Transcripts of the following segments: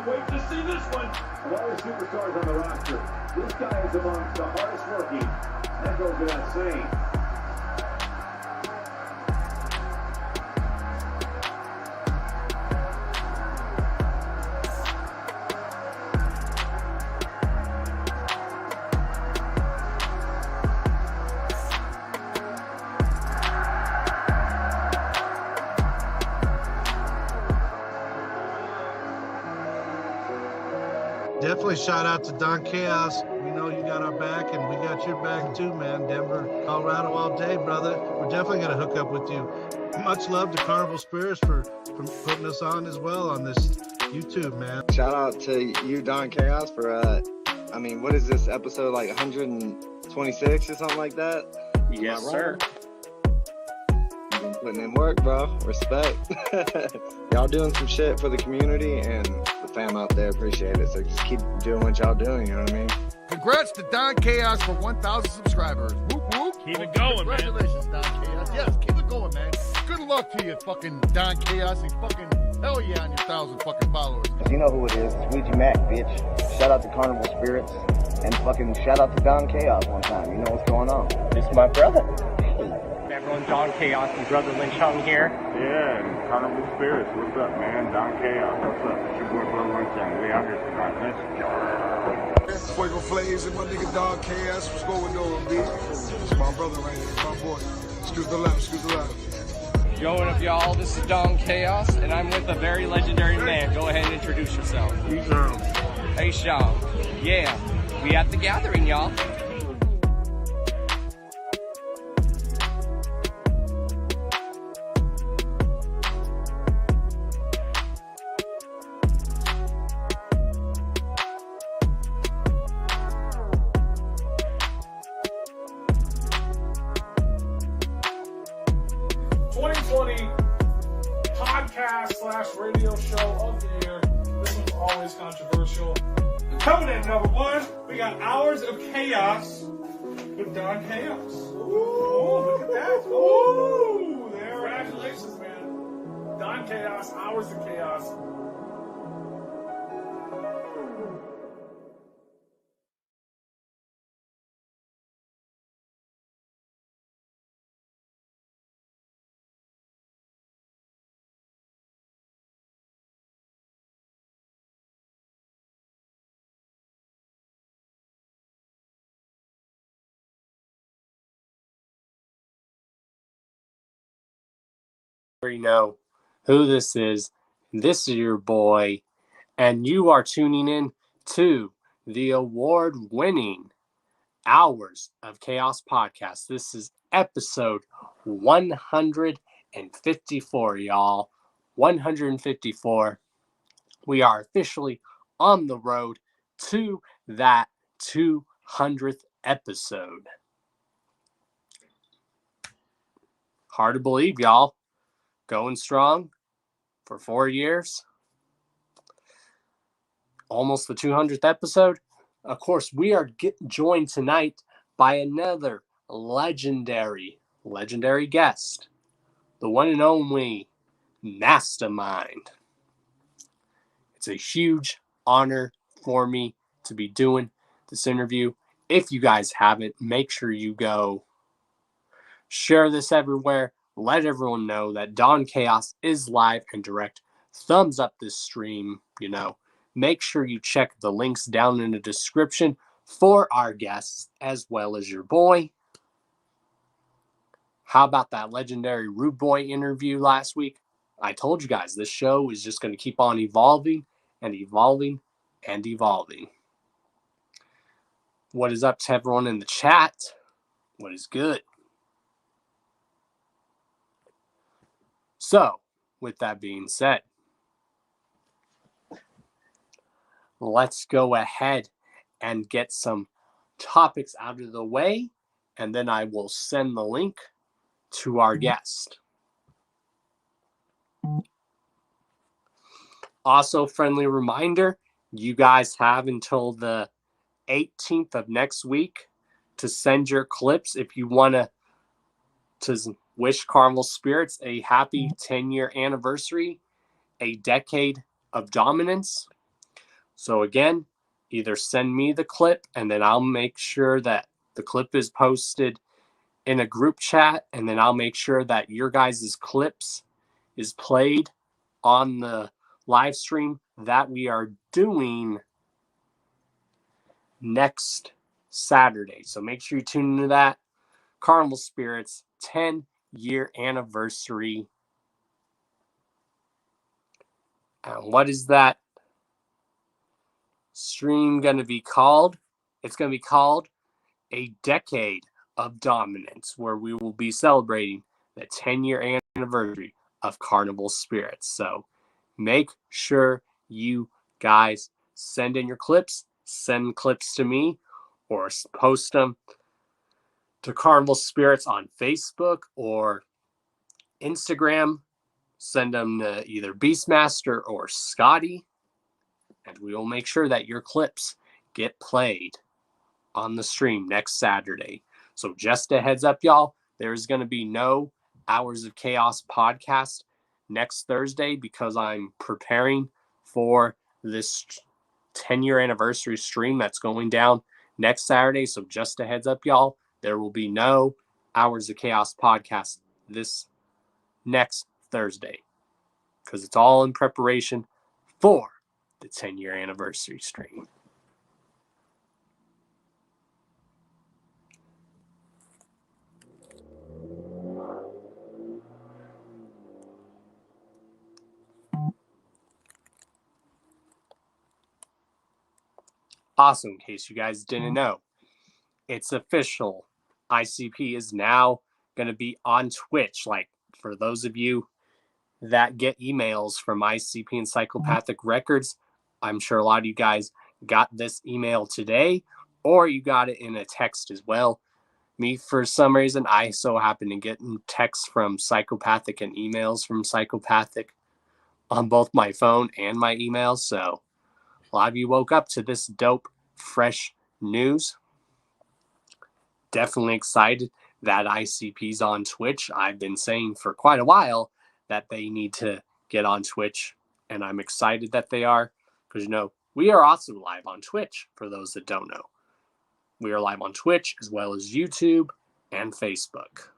wait to see this one. Of all the superstars on the roster, this guy is amongst the hardest working. That goes without saying. Definitely shout out to Don Chaos. We know you got our back, and we got your back too, man. Denver, Colorado all day, brother. We're definitely going to hook up with you. Much love to CarnivalSpirits for putting us on as well on this YouTube, man. Shout out to you, Don Chaos, for, what is this episode, like 126 or something like that? Yes, sir. You've been putting in work, bro. Respect. Y'all doing some shit for the community, and the fam out there appreciate it. So just keep doing what y'all doing, you know what I mean? Congrats to Don Chaos for 1,000 subscribers. Whoop, whoop. Keep it going, man. Congratulations, Don Chaos. Yes, keep it going, man. Good luck to you, fucking Don Chaos, and fucking hell yeah on your 1,000 fucking followers. You know who it is. It's Ouija Mac, bitch. Shout out to CarnivalSpirits. And fucking shout out to Don Chaos one time. You know what's going on. This is my brother. Everyone, Don Chaos and Brother Lynch Hung here. Yeah, and CarnivalSpirits. What's up, man? Don Chaos. What's up? It's your boy Brother Lynch Hung. We out here tonight. Let's go. Fuego Flays and my nigga Don Chaos. What's going on, B? It's my brother right here. My boy. Excuse the left. Excuse the left. Yo, what up, y'all? This is Don Chaos, and I'm with a very legendary man. Go ahead and introduce yourself. Hey, Sean. Yeah, we at the gathering, y'all. podcast/radio show of the year. This one's always controversial. Coming in number one, we got Hours of Chaos with Don Chaos. Ooh, look at that. Ooh, there. Congratulations, man. Don Chaos, Hours of Chaos. You know who this is. This is your boy, and you are tuning in to the award-winning Hours of Chaos podcast. This is episode 154, y'all. 154. We are officially on the road to that 200th episode. Hard to believe, y'all. Going strong for 4 years. Almost the 200th episode. Of course, we are joined tonight by another legendary guest. The one and only Mastamind. It's a huge honor for me to be doing this interview. If you guys haven't, make sure you go share this everywhere. Let everyone know that Don Chaos is live and direct. Thumbs up this stream, Make sure you check the links down in the description for our guests as well as your boy. How about that legendary Rude Boy interview last week? I told you guys this show is just going to keep on evolving and evolving and evolving. What is up to everyone in the chat? What is good? So, with that being said, let's go ahead and get some topics out of the way, and then I will send the link to our guest. Also, friendly reminder, you guys have until the 18th of next week to send your clips if you want to wish CarnivalSpirits a happy 10-year anniversary, a decade of dominance. So again, either send me the clip and then I'll make sure that the clip is posted in a group chat, and then I'll make sure that your guys' clips is played on the live stream that we are doing next Saturday. So make sure you tune into that. Carnival Spirits 10-year anniversary. What is that stream going to be called? It's going to be called A Decade of Dominance, where we will be celebrating the 10-year anniversary of Carnival Spirits. So make sure you guys send in your clips, send clips to me, or post them to Carnival Spirits on Facebook or Instagram. Send them to either Beastmaster or Scotty, and we will make sure that your clips get played on the stream next Saturday. So just a heads up, y'all, there's going to be no Hours of Chaos podcast next Thursday because I'm preparing for this 10-year anniversary stream that's going down next Saturday. So just a heads up, y'all, there will be no Hours of Chaos podcast this next Thursday because it's all in preparation for the 10-year anniversary stream. Awesome, in case you guys didn't know, it's official. ICP is now going to be on Twitch. Like, for those of you that get emails from ICP and Psychopathic Records, I'm sure a lot of you guys got this email today, or you got it in a text as well. Me, for some reason, I so happen to get texts from Psychopathic and emails from Psychopathic on both my phone and my emails. So a lot of you woke up to this dope, fresh news. Definitely excited that ICP's on Twitch. I've been saying for quite a while that they need to get on Twitch, and I'm excited that they are because, you know, we are also live on Twitch for those that don't know. We are live on Twitch as well as YouTube and Facebook.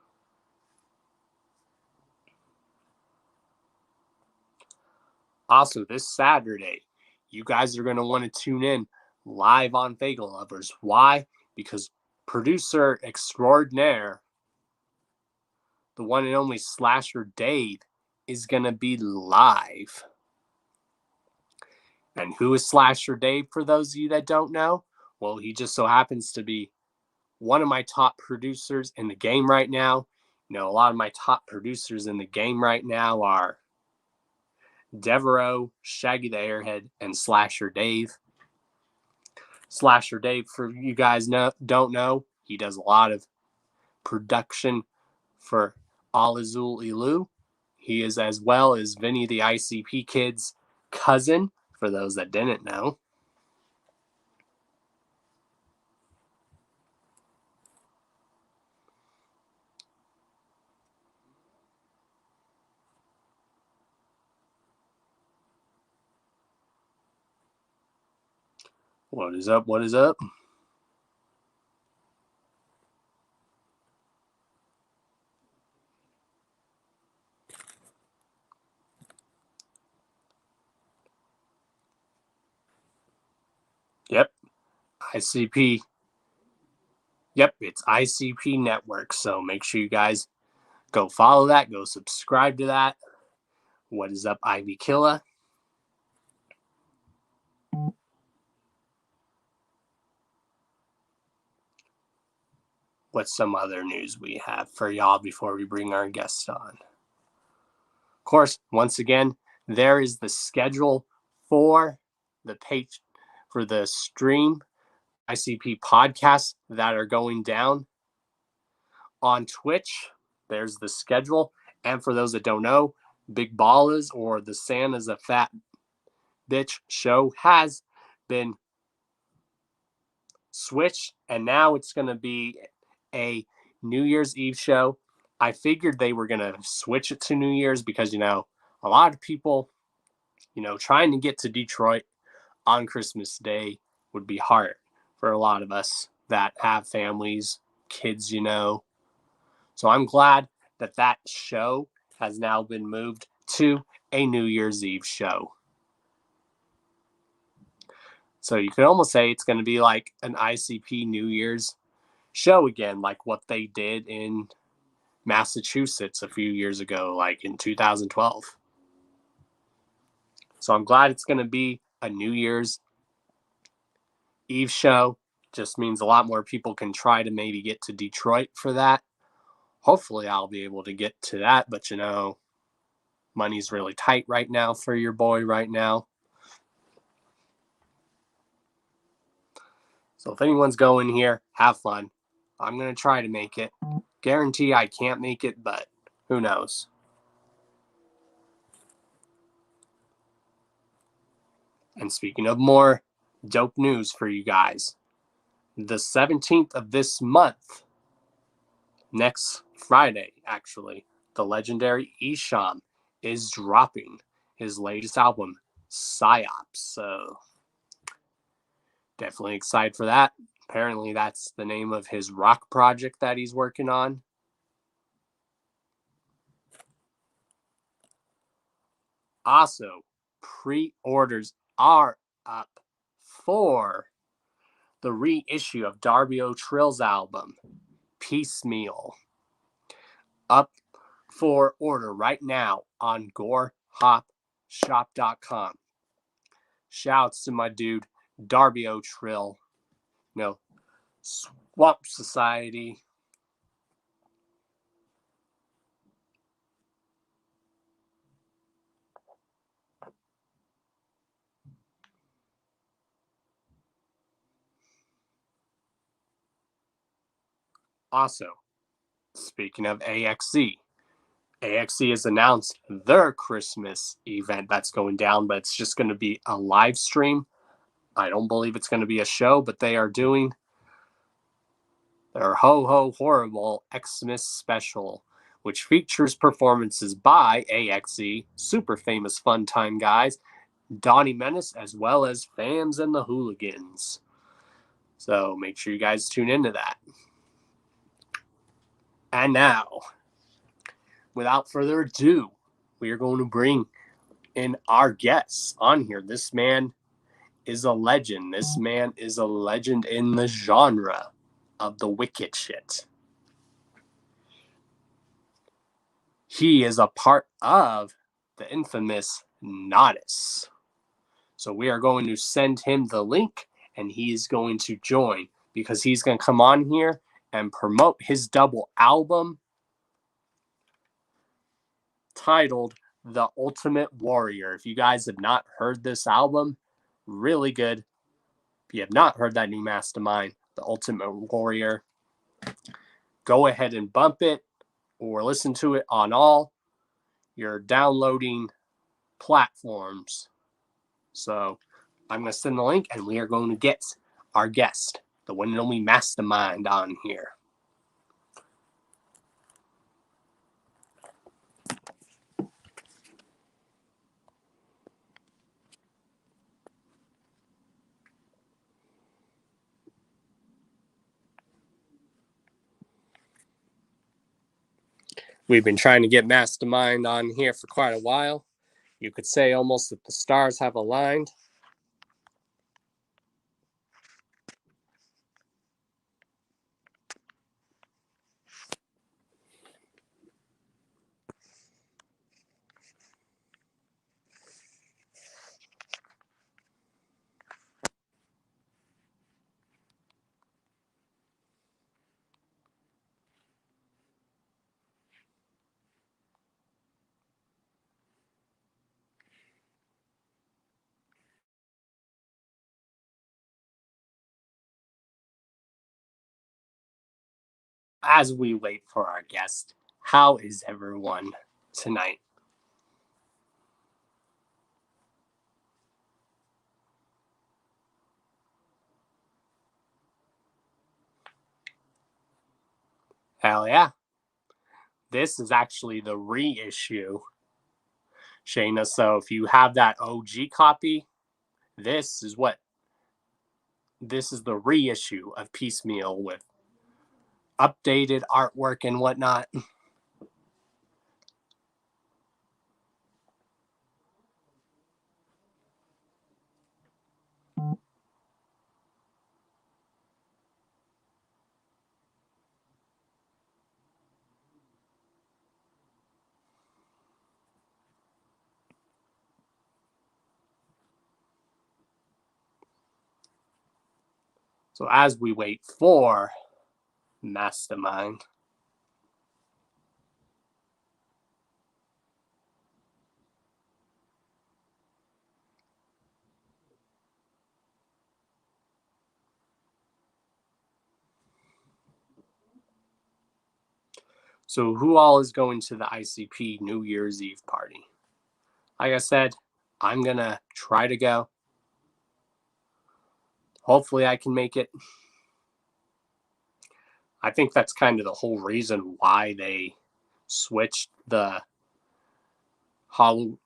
Also, this Saturday, you guys are going to want to tune in live on Fagel Lovers. Why? Because producer extraordinaire, the one and only Slasher Dave, is going to be live. And who is Slasher Dave, for those of you that don't know? Well, he just so happens to be one of my top producers in the game right now. You know, a lot of my top producers in the game right now are Devereaux, Shaggy the Airhead, and Slasher Dave. Slasher Dave, for you guys don't know, he does a lot of production for Al Azul Ilu. He is as well as Vinny the ICP Kid's cousin, for those that didn't know. What is up? What is up? Yep. ICP. Yep, it's ICP Network. So make sure you guys go follow that. Go subscribe to that. What is up, Ivy Killa? What's some other news we have for y'all before we bring our guests on? Of course, once again, there is the schedule for the page for the stream ICP podcasts that are going down on Twitch. There's the schedule. And for those that don't know, Big Ballas or the Santa's a Fat Bitch show has been switched, and now it's going to be a New Year's Eve show. I figured they were going to switch it to New Year's because, you know, a lot of people, you know, trying to get to Detroit on Christmas Day would be hard for a lot of us that have families, kids, you know. So I'm glad that that show has now been moved to a New Year's Eve show. So you could almost say it's going to be like an ICP New Year's show again, like what they did in Massachusetts a few years ago, like in 2012. So I'm glad it's going to be a New Year's Eve show. Just means a lot more people can try to maybe get to Detroit for that. Hopefully I'll be able to get to that, but you know, money's really tight right now for your boy right now. So if anyone's going here, have fun. I'm going to try to make it. Guarantee I can't make it, but who knows? And speaking of more dope news for you guys, the 17th of this month, next Friday, actually, the legendary Isham is dropping his latest album, Psyops. So definitely excited for that. Apparently that's the name of his rock project that he's working on. Also, pre-orders are up for the reissue of Darby O'Trill's album, Piecemeal. Up for order right now on gorehopshop.com. Shouts to my dude, Darby O'Trill. No, Swamp Society. Also, speaking of AXE, AXE has announced their Christmas event that's going down, but it's just going to be a live stream. I don't believe it's going to be a show, but they are doing their Ho Ho Horrible Xmas special, which features performances by AXE, super famous fun time guys, Donnie Menace, as well as Fams and the Hooligans. So make sure you guys tune into that. And now, without further ado, we are going to bring in our guests on here. This man is a legend. This man is a legend in the genre of the wicked shit. He is a part of the infamous Nodus. So we are going to send him the link and he's going to join because he's going to come on here and promote his double album titled The Ultimate Warrior. If you guys have not heard this album, really good. If you have not heard that new Mastamind, The Ultimate Warrior, go ahead and bump it or listen to it on all your downloading platforms. So I'm going to send the link and we are going to get our guest, the one and only Mastamind, on here. We've been trying to get Mastamind on here for quite a while. You could say almost that the stars have aligned. As we wait for our guest, how is everyone tonight? Hell yeah. This is actually the reissue, Shayna. So if you have that OG copy, this is the reissue of Piecemeal with updated artwork and whatnot. So as we wait for Mastamind, so who all is going to the ICP New Year's Eve party? Like I said, I'm going to try to go. Hopefully I can make it. I think that's kind of the whole reason why they switched the Halloween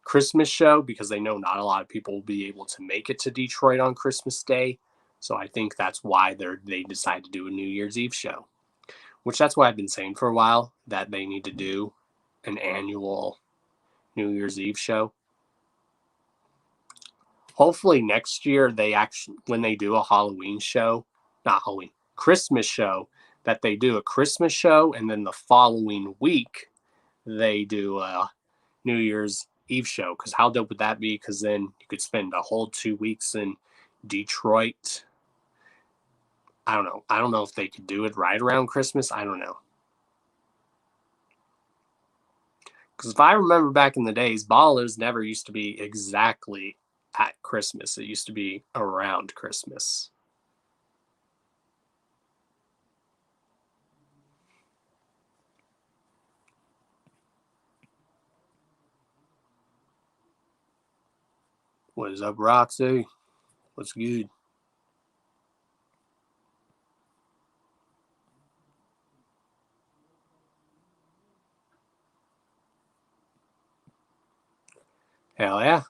Christmas show, because they know not a lot of people will be able to make it to Detroit on Christmas Day. So I think that's why they decided to do a New Year's Eve show, which that's what I've been saying for a while, that they need to do an annual New Year's Eve show. Hopefully next year they actually, when they do a Halloween show, not Halloween, Christmas show, that they do a Christmas show and then the following week they do a New Year's Eve show. Because how dope would that be? Because then you could spend a whole 2 weeks in Detroit. I don't know. I don't know if they could do it right around Christmas. I don't know. Because if I remember back in the days, Ballers never used to be exactly at Christmas. It used to be around Christmas. What is up, Roxy? What's good? Hell yeah.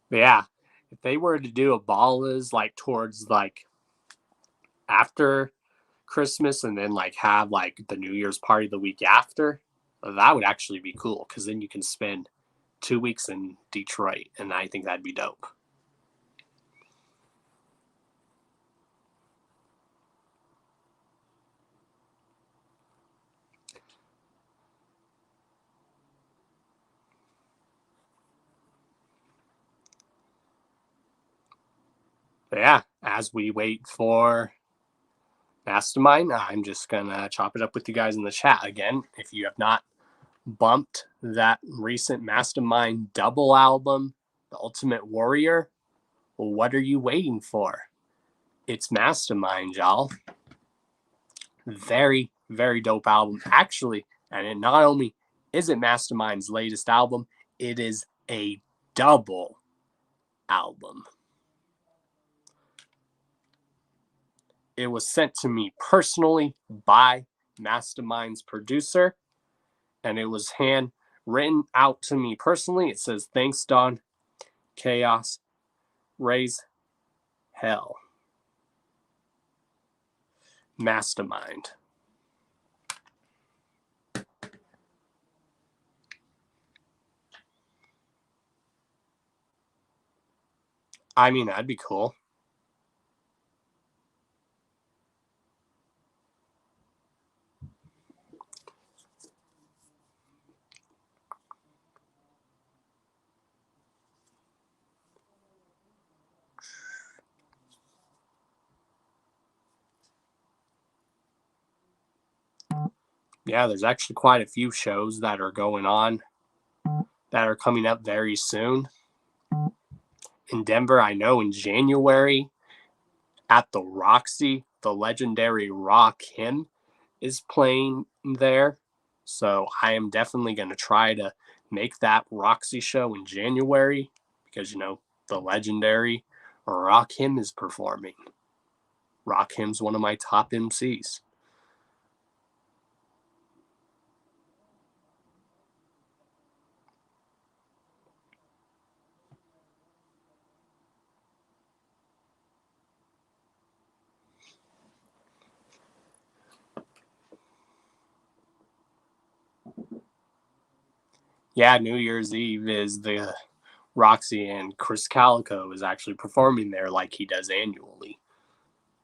But yeah, if they were to do a Ballers like towards like after Christmas and then like have like the New Year's party the week after, that would actually be cool, because then you can spend 2 weeks in Detroit, and I think that'd be dope. But yeah, as we wait for Mastamind, I'm just gonna chop it up with you guys in the chat again. If you have not bumped that recent Mastamind double album, The Ultimate Warrior, well, what are you waiting for? It's Mastamind, y'all. Very, very dope album. Actually, and it not only is it Mastamind's latest album, it is a double album. It was sent to me personally by Mastamind's producer, and it was hand written out to me personally. It says, "Thanks, Don Chaos. Raise hell. Mastamind." I mean, that'd be cool. Yeah, there's actually quite a few shows that are going on that are coming up very soon. In Denver, I know in January at the Roxy, the legendary Rock Him is playing there. So I am definitely going to try to make that Roxy show in January, because, the legendary Rakim is performing. Rakim's one of my top MCs. Yeah, New Year's Eve is the Roxy, and Chris Calico is actually performing there like he does annually,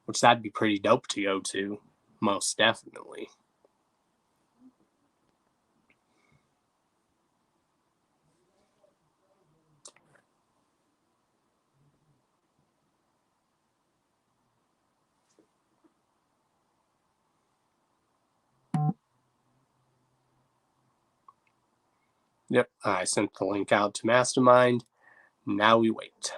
which that'd be pretty dope to go to, most definitely. Yep, I sent the link out to Mastamind. Now we wait.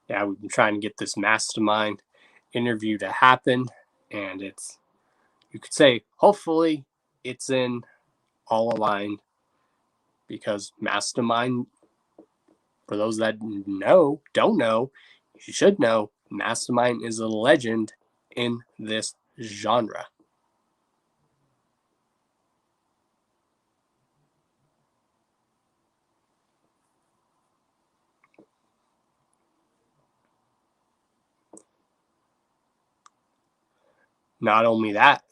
Yeah, we've been trying to get this Mastermind interview to happen, and you could say, hopefully, it's in all aligned, because Mastermind, for those that don't know, you should know, Mastermind is a legend in this genre. Not only that,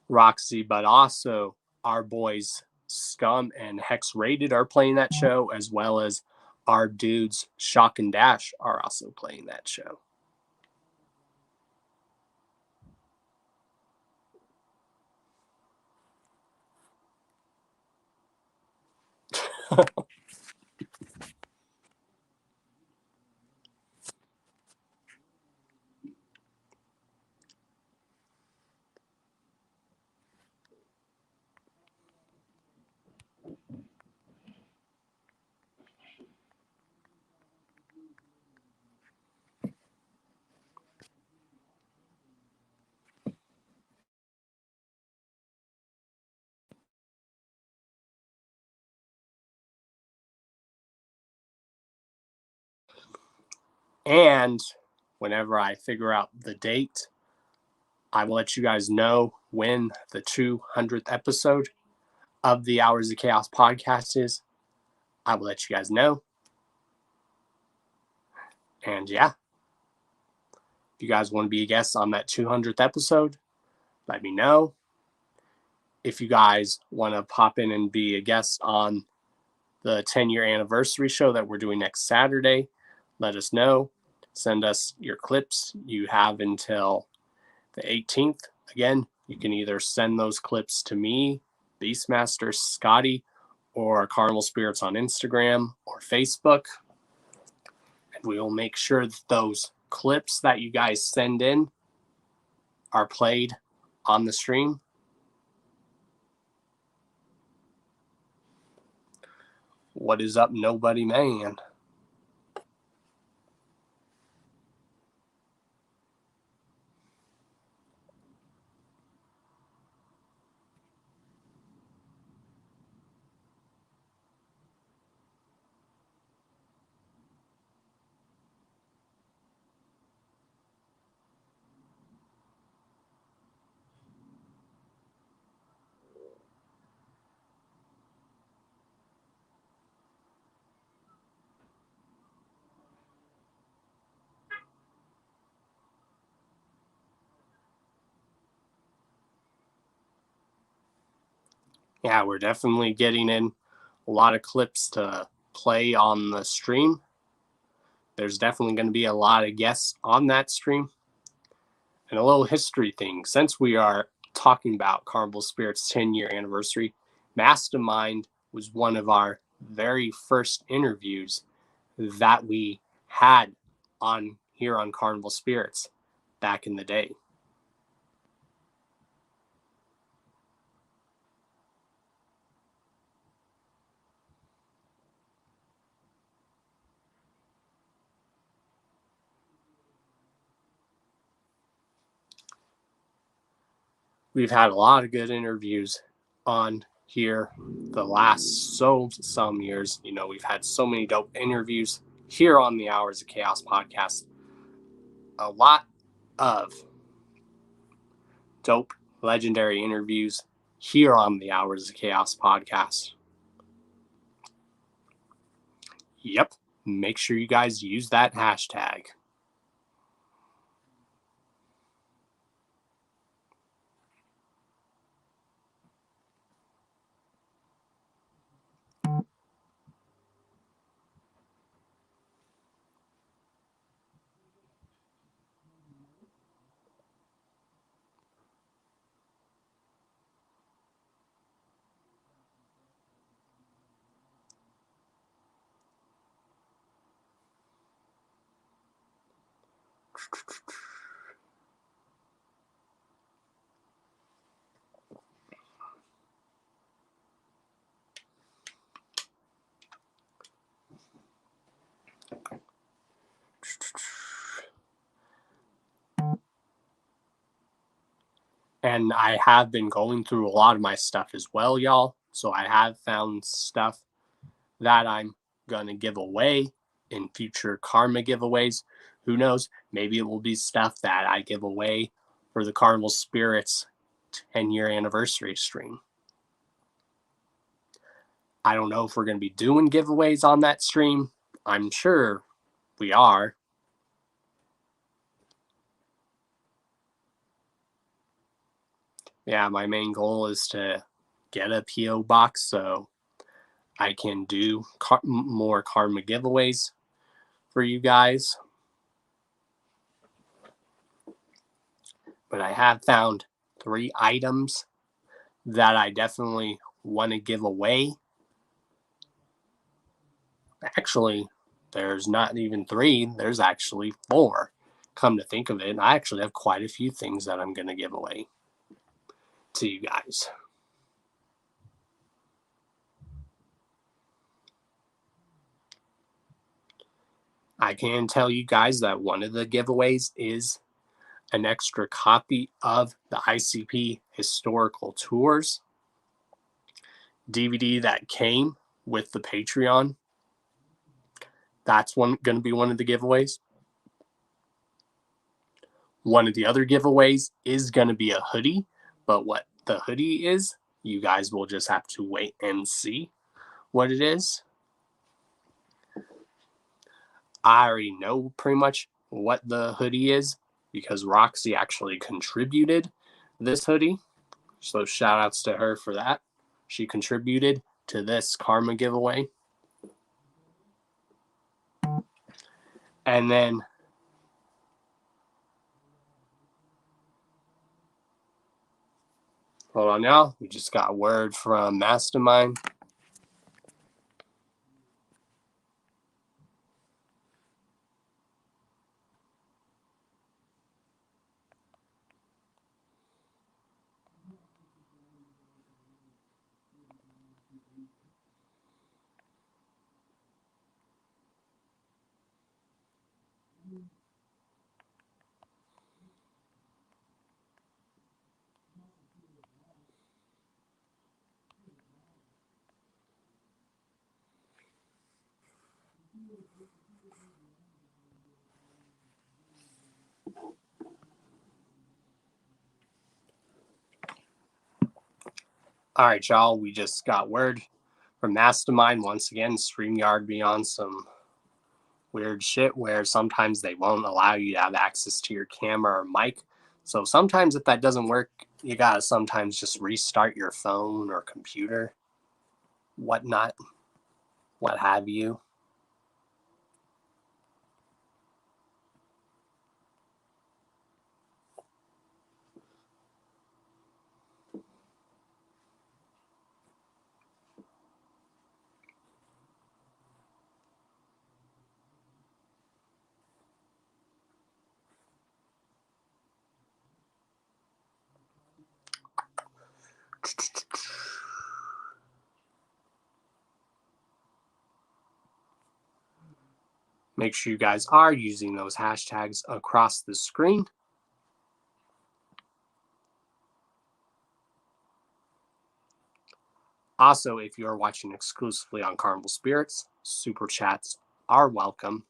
Roxy, but also our boys Scum and Hex Rated are playing that show, as well as our dudes Shock and Dash are also playing that show. And whenever I figure out the date, I will let you guys know when the 200th episode of the Hours of Chaos podcast is. I will let you guys know. And yeah, if you guys want to be a guest on that 200th episode, let me know. If you guys want to pop in and be a guest on the 10-year anniversary show that we're doing next Saturday, let us know. Send us your clips. You have until the 18th. Again, you can either send those clips to me, Beastmaster, Scotty, or Carnival Spirits on Instagram or Facebook. And we will make sure that those clips that you guys send in are played on the stream. What is up, nobody man? Yeah, we're definitely getting in a lot of clips to play on the stream. There's definitely going to be a lot of guests on that stream. And a little history thing, since we are talking about Carnival Spirits 10-year anniversary, Mastermind was one of our very first interviews that we had on here on Carnival Spirits back in the day. We've had a lot of good interviews on here the last some years. You know, we've had so many dope interviews here on the Hours of Chaos podcast. A lot of dope, legendary interviews here on the Hours of Chaos podcast. Yep. Make sure you guys use that hashtag. And I have been going through a lot of my stuff as well, y'all. So I have found stuff that I'm going to give away in future Karma giveaways. Who knows? Maybe it will be stuff that I give away for the Carnival Spirits 10-year anniversary stream. I don't know if we're going to be doing giveaways on that stream. I'm sure we are. Yeah, my main goal is to get a P.O. box so I can do more Karma giveaways for you guys. But I have found 3 items that I definitely want to give away. Actually, there's not even 3. There's actually 4. Come to think of it, I actually have quite a few things that I'm going to give away to you guys. I can tell you guys that one of the giveaways is an extra copy of the ICP Historical Tours DVD that came with the Patreon. That's going to be one of the giveaways. One of the other giveaways is going to be a hoodie, but what the hoodie is, you guys will just have to wait and see what it is. I already know pretty much what the hoodie is because Roxy actually contributed this hoodie. So shout outs to her for that. She contributed to this Karma giveaway. And then hold on now. We just got word from Mastamind. All right, y'all. We just got word from Mastamind. Once again, StreamYard be on some weird shit where sometimes they won't allow you to have access to your camera or mic. So sometimes if that doesn't work, you gotta sometimes just restart your phone or computer, whatnot, what have you. Make sure you guys are using those hashtags across the screen. Also, if you're watching exclusively on Carnival Spirits, super chats are welcome.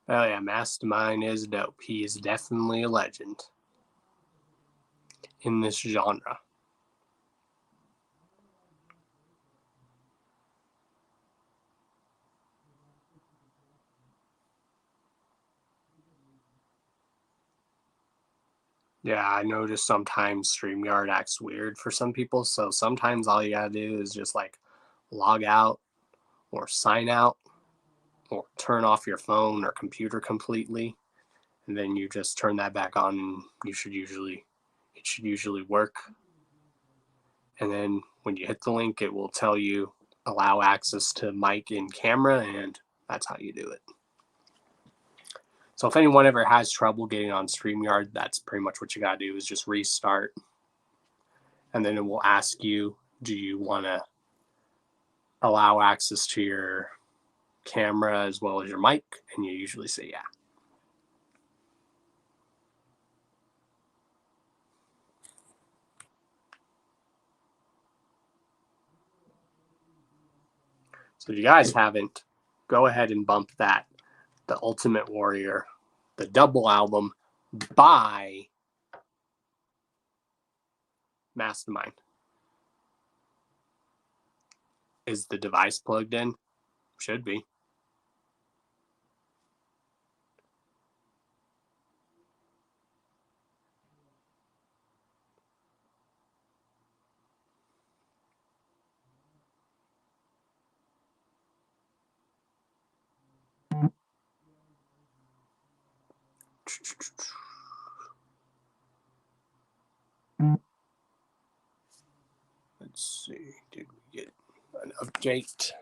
Oh yeah, Mastamind is dope. He is definitely a legend in this genre. Yeah, I noticed sometimes StreamYard acts weird for some people, so sometimes all you gotta do is just like log out or sign out or turn off your phone or computer completely, and then you just turn that back on and it should usually work. And then when you hit the link, it will tell you allow access to mic and camera, and that's how you do it. So if anyone ever has trouble getting on StreamYard, that's pretty much what you gotta do is just restart. And then it will ask you, do you want to allow access to your camera as well as your mic? And you usually say yeah. So if you guys haven't, go ahead and bump that. The Ultimate Warrior, the double album by Mastamind. Is the device plugged in? Should be. Let's see. Did we get an update?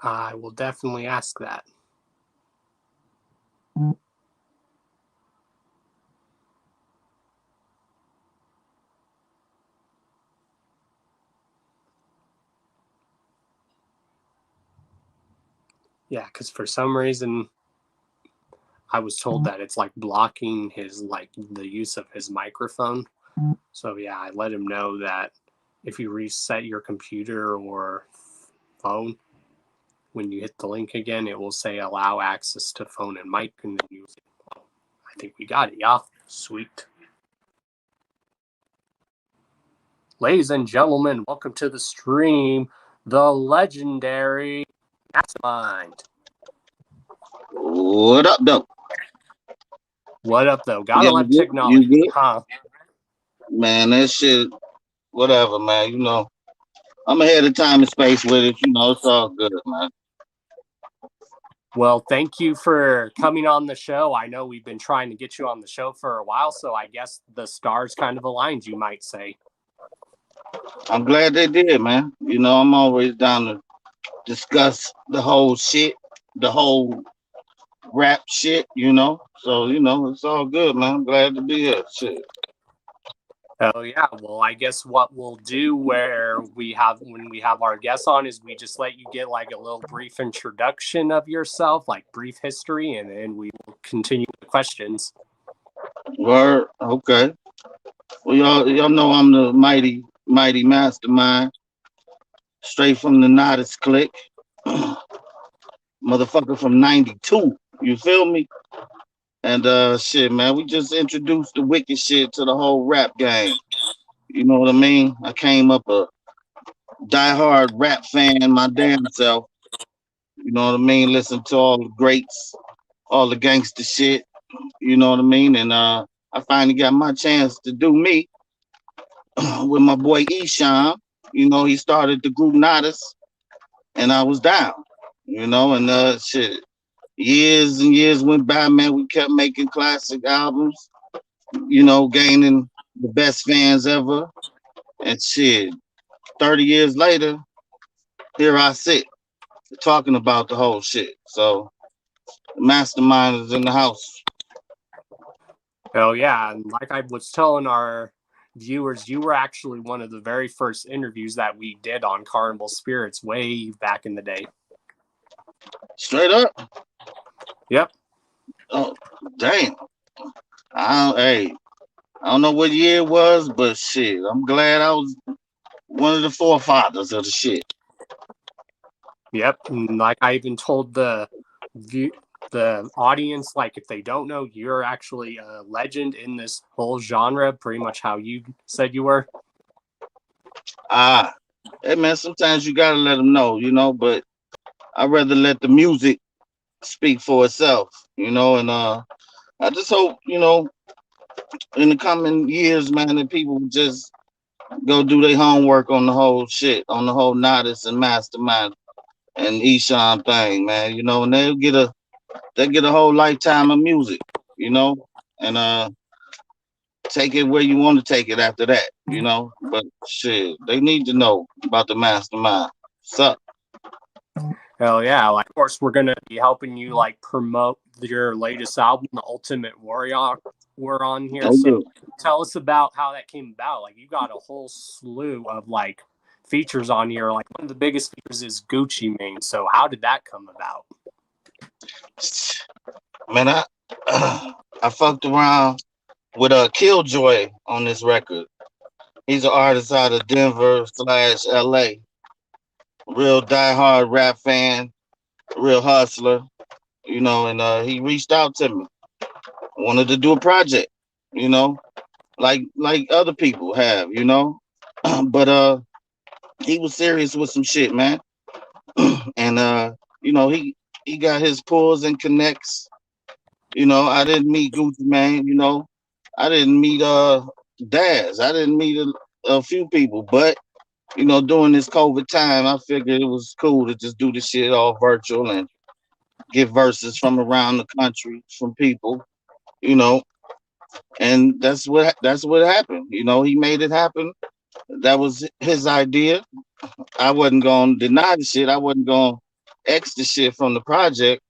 I will definitely ask that. Yeah, because for some reason I was told that it's like blocking his the use of his microphone. So yeah, I let him know that if you reset your computer or phone, when you hit the link again, it will say allow access to phone and mic, and then you say, well, I think we got it, y'all. Sweet. Ladies and gentlemen, welcome to the stream, the legendary Mastamind. What up, though? What up, though? Gotta Yeah, love you technology, good? huh? Man, that shit, whatever, man. You know, I'm ahead of time and space with it. You know, it's all good, man. Well, thank you for coming on the show. I know we've been trying to get you on the show for a while, so I guess the stars kind of aligned, you might say. I'm glad they did, man. You know, I'm always down to discuss the whole shit, the whole rap shit, you know. So, you know, it's all good, man. I'm glad to be here. Shit. Oh yeah. Well, I guess what we'll do when we have our guests on is we just let you get like a little brief introduction of yourself, like brief history, and then we will continue with the questions. Word. Okay. Well, y'all know I'm the mighty Mastamind, straight from the Nodis clique. Motherfucker from 92. You feel me? And shit, man, we just introduced the wicked shit to the whole rap game. You know what I mean? I came up a diehard rap fan my damn self. You know what I mean? Listen to all the greats, all the gangster shit. You know what I mean? And I finally got my chance to do me with my boy Esham. You know, he started the group Nodis, and I was down. You know, and shit. Years and years went by, man. We kept making classic albums. You know, gaining the best fans ever. And shit, 30 years later, here I sit talking about the whole shit. So, Mastamind is in the house. Oh yeah, and like I was telling our viewers, you were actually one of the very first interviews that we did on Carnival Spirits way back in the day. Straight up. Yep. Oh, damn. I don't know what year it was, but shit, I'm glad I was one of the forefathers of the shit. Yep. And like I even told the audience, like if they don't know, you're actually a legend in this whole genre, pretty much how you said you were. Hey man, sometimes you gotta let them know, you know, but I'd rather let the music speak for itself, you know, and I just hope, you know, in the coming years, man, that people just go do their homework on the whole shit, on the whole Nodis and Mastamind and Esham thing, man, you know, and they get a whole lifetime of music, you know, and take it where you want to take it after that, you know. But shit, they need to know about the Mastamind. Sup? Hell yeah. Like, of course, we're going to be helping you like promote your latest album, The Ultimate Warrior. We're on here. Oh, so good. tell us about how that came about. Like, you got a whole slew of like features on here. Like, one of the biggest features is Gucci Mane. So how did that come about? Man, I fucked around with Killjoy on this record. He's an artist out of Denver / LA. Real diehard rap fan, real hustler, you know, and he reached out to me. Wanted to do a project, you know, like other people have, you know. But he was serious with some shit, man. And you know, he got his pulls and connects. You know, I didn't meet Gucci Mane, you know. I didn't meet Daz. I didn't meet a few people, but you know, during this COVID time, I figured it was cool to just do the shit all virtual and get verses from around the country from people, you know. And that's what happened. You know, he made it happen. That was his idea. I wasn't gonna deny the shit. I wasn't gonna X the shit from the project.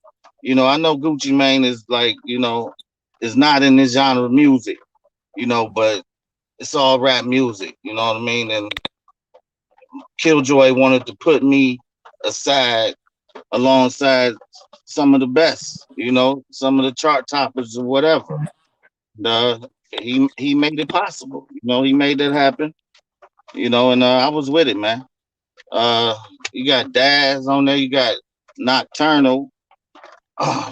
You know, I know Gucci Mane is like, you know, is not in this genre of music, you know, but it's all rap music, you know what I mean? And Killjoy wanted to put me aside alongside some of the best, you know, some of the chart toppers or whatever. He made it possible, you know, he made that happen, you know, and I was with it, man. You got Daz on there, you got Nocturnal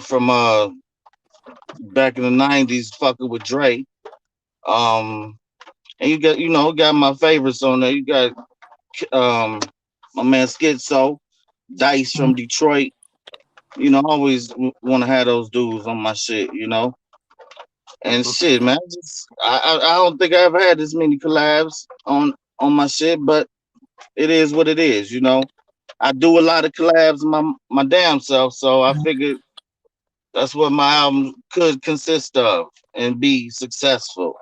from back in the 90s fucking with Dre. And you got my favorites on there. You got my man Schizo, Dice from Detroit, you know, I always want to have those dudes on my shit, you know. And shit, man, I don't think I ever had this many collabs on my shit, but it is what it is, you know. I do a lot of collabs my damn self, so I figured that's what my album could consist of and be successful.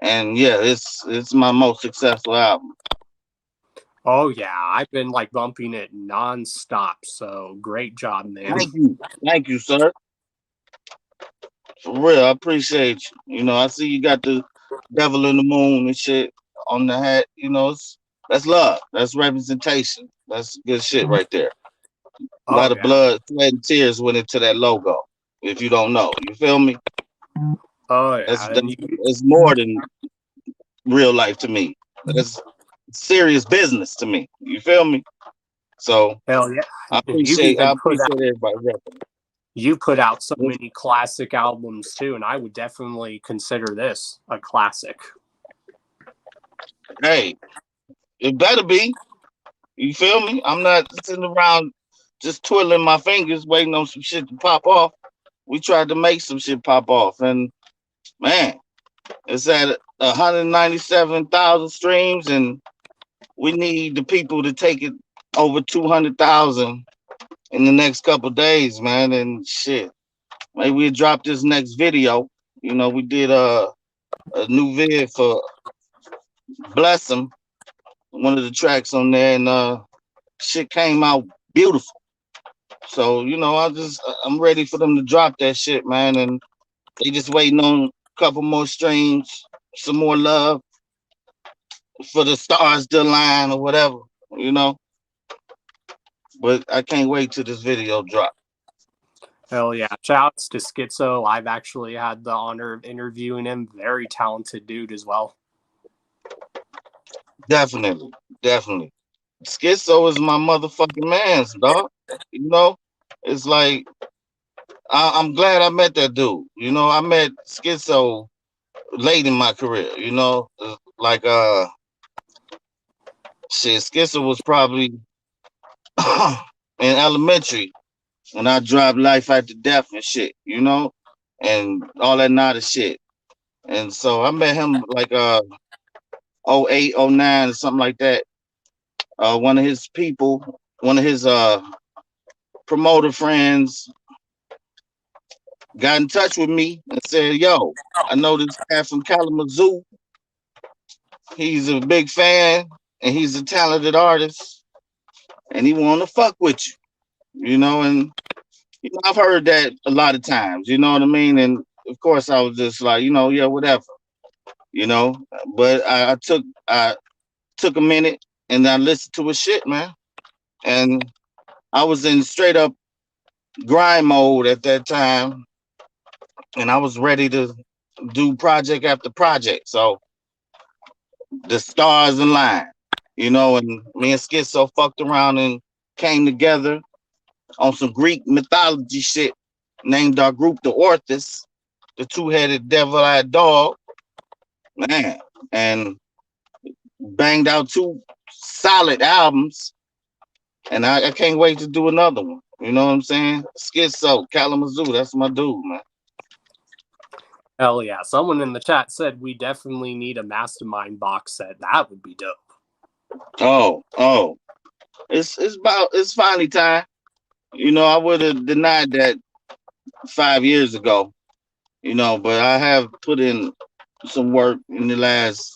And yeah, it's my most successful album. Oh yeah, I've been like bumping it nonstop. So great job, man. Thank you, sir. For real, I appreciate you. You know, I see you got the devil in the moon and shit on the hat. You know, that's love. That's representation. That's good shit right there. A lot of blood, sweat, and tears went into that logo. If you don't know, you feel me? Oh yeah, it's more than real life to me. It's serious business to me. You feel me? So hell yeah, I appreciate everybody. You put out so many classic albums too, and I would definitely consider this a classic. Hey, it better be. You feel me? I'm not sitting around just twiddling my fingers waiting on some shit to pop off. We tried to make some shit pop off, and man, it's at 197,000 streams, and we need the people to take it over 200,000 in the next couple days, man. And shit, maybe we'll drop this next video. You know, we did a new vid for Bless 'Em, one of the tracks on there, and shit came out beautiful. So, you know, I'm ready for them to drop that shit, man. And they just waiting on a couple more streams, some more love for the stars to align or whatever, you know. But I can't wait till this video drop. Hell yeah. Shouts to Schizo. I've actually had the honor of interviewing him. Very talented dude as well. Definitely. Schizo is my motherfucking man's, dog. You know, it's like I'm glad I met that dude. You know, I met Schizo late in my career, you know, like shit, Schizo was probably in elementary when I dropped Life After Death and shit, you know, and all that nada shit. And so I met him like 08, 09 or something like that. One of his people, one of his promoter friends got in touch with me and said, yo, I know this guy from Kalamazoo. He's a big fan and he's a talented artist and he want to fuck with you, you know, and you know, I've heard that a lot of times, you know what I mean? And of course I was just like, you know, yeah, whatever, you know, but I took a minute and I listened to his shit, man. And I was in straight up grind mode at that time. And I was ready to do project after project. So the stars aligned, you know, and me and Schizo fucked around and came together on some Greek mythology shit, named our group the Orthus, the two-headed devil-eyed dog, man, and banged out 2 solid albums, and I can't wait to do another one. You know what I'm saying? Schizo, Kalamazoo, that's my dude, man. Hell yeah. Someone in the chat said we definitely need a Mastamind box set. That would be dope. Oh. It's finally time. You know, I would have denied that 5 years ago, you know, but I have put in some work in the last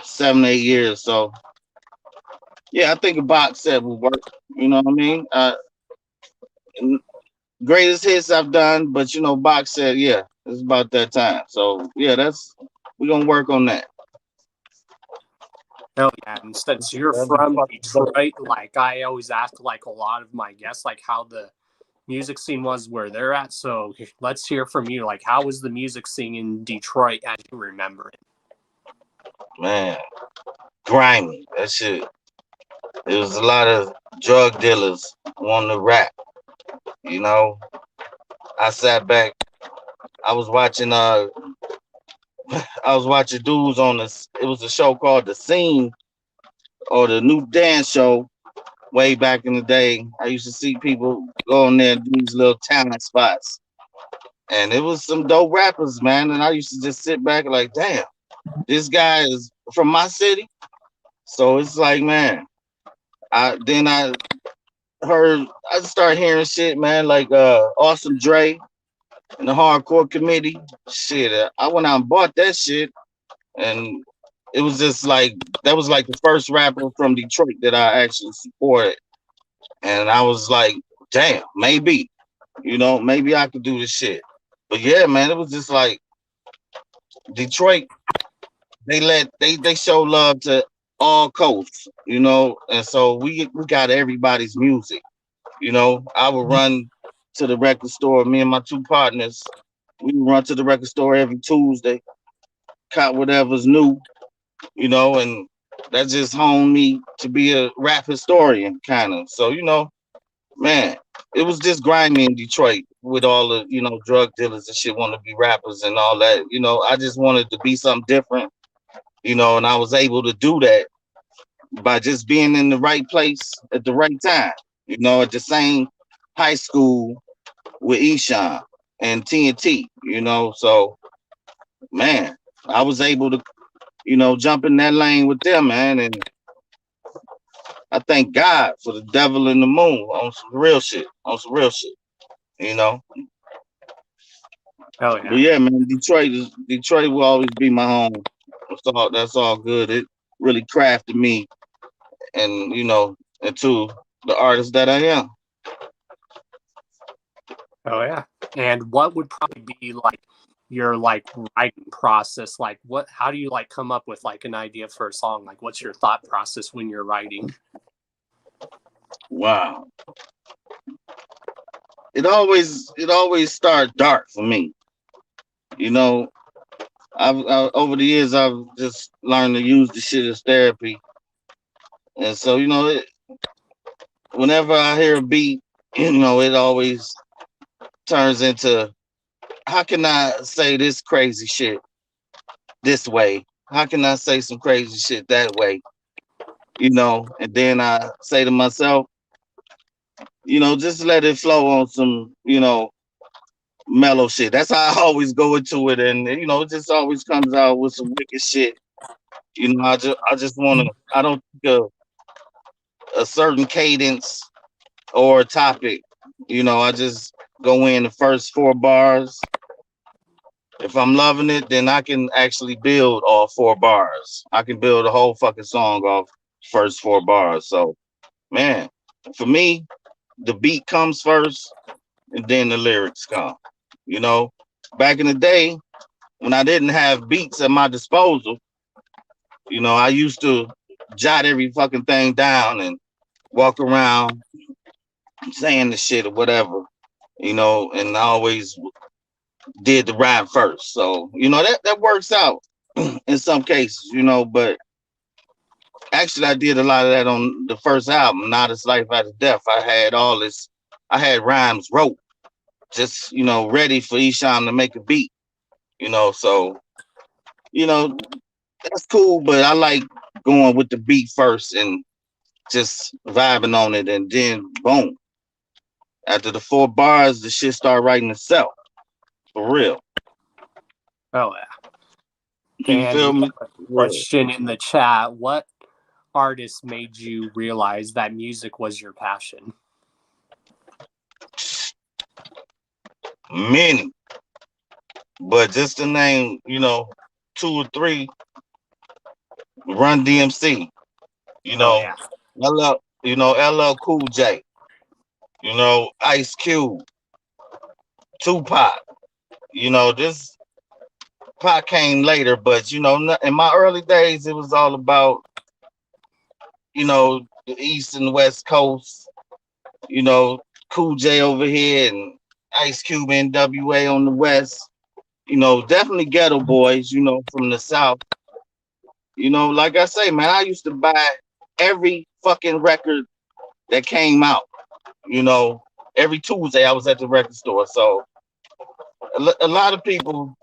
7, 8 years. So yeah, I think a box set would work. You know what I mean? Greatest hits I've done, but you know, box set, yeah, it's about that time. So yeah, we're gonna work on that. Hell yeah. And since you're from Detroit, like I always ask like a lot of my guests like how the music scene was where they're at. So let's hear from you. Like how was the music scene in Detroit as you remember it? Man, grimy. That shit. There was a lot of drug dealers wanting to rap. You know, I sat back. I was watching dudes on this. It was a show called The Scene or the New Dance Show way back in the day, I used to see people go in there and do these little talent spots. And it was some dope rappers, man. And I used to just sit back like, damn, this guy is from my city. So it's like, man, I started hearing shit, man, like Awesome Dre and the Hardcore Committee. Shit, I went out and bought that shit, and it was just like that was like the first rapper from Detroit that I actually supported, and I was like, damn, maybe, maybe I could do this shit. But yeah, man, it was just like Detroit. They show love to all coasts, and so we got everybody's music. I would run to the record store. Me and my two partners, we would run to the record store every Tuesday, cop whatever's new, and that just honed me to be a rap historian, kind of. So, man, it was just grimy in Detroit with all the, drug dealers and shit want to be rappers and all that. I just wanted to be something different, and I was able to do that by just being in the right place at the right time, at the same high school with Eshawn and TNT, so man, I was able to, jump in that lane with them, man, and I thank God for the devil in the moon on some real shit, Oh yeah. But yeah, man, Detroit will always be my home. That's all good. It really crafted me and into the artist that I am. Oh yeah. And what would probably be like your like writing process? Like how do you like come up with like an idea for a song? Like what's your thought process when you're writing? Wow. It always starts dark for me. I've over the years I've just learned to use the shit as therapy. And so, whenever I hear a beat, it always turns into, how can I say this crazy shit this way? How can I say some crazy shit that way? And then I say to myself, just let it flow on some, mellow shit. That's how I always go into it. And, it just always comes out with some wicked shit. I just want to, I don't think a certain cadence or a topic. I just go in the first 4 bars. If I'm loving it, then I can actually build all 4 bars. I can build a whole fucking song off first 4 bars. So, man, for me, the beat comes first and then the lyrics come. Back in the day when I didn't have beats at my disposal, I used to jot every fucking thing down and walk around saying the shit or whatever, and I always did the rap first. So, that works out in some cases, but actually I did a lot of that on the first album, Not As Life After Death. I had rhymes wrote, just, ready for Eshawn to make a beat, so, that's cool, but I like going with the beat first and just vibing on it, and then boom. After the 4 bars, the shit start writing itself. For real. Oh yeah. You And feel me? question in the chat, what artist made you realize that music was your passion? Many. But just to name, 2 or 3, Run DMC. Yeah. LL Cool J. Ice Cube. Tupac. This Pac came later, but in my early days, it was all about, the East and West Coast, Cool J over here and Ice Cube NWA on the West, definitely Ghetto Boys, from the South. Like I say, man, I used to buy every fucking record that came out, every Tuesday I was at the record store. So a lot of people,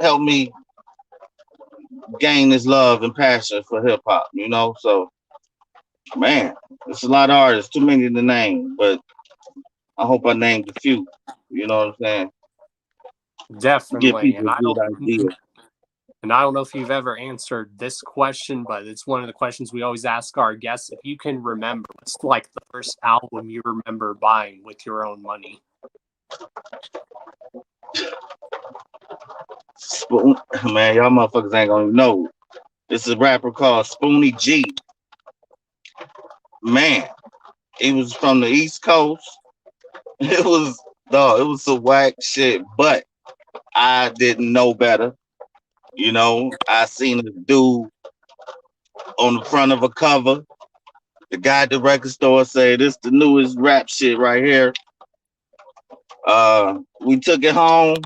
helped me gain this love and passion for hip hop, so Man, it's a lot of artists, too many to name, but I hope I named a few. You know what I'm saying? Give Definitely. people a good idea. And I don't know if you've ever answered this question, but it's one of the questions we always ask our guests. If you can remember, what's like the first album you remember buying with your own money? Man, y'all motherfuckers ain't gonna know. This is a rapper called Spoonie G. Man, he was from the East Coast. It was some whack shit, but I didn't know better. You know, I seen a dude on the front of a cover. The guy at the record store said, "This the newest rap shit right here." We took it home.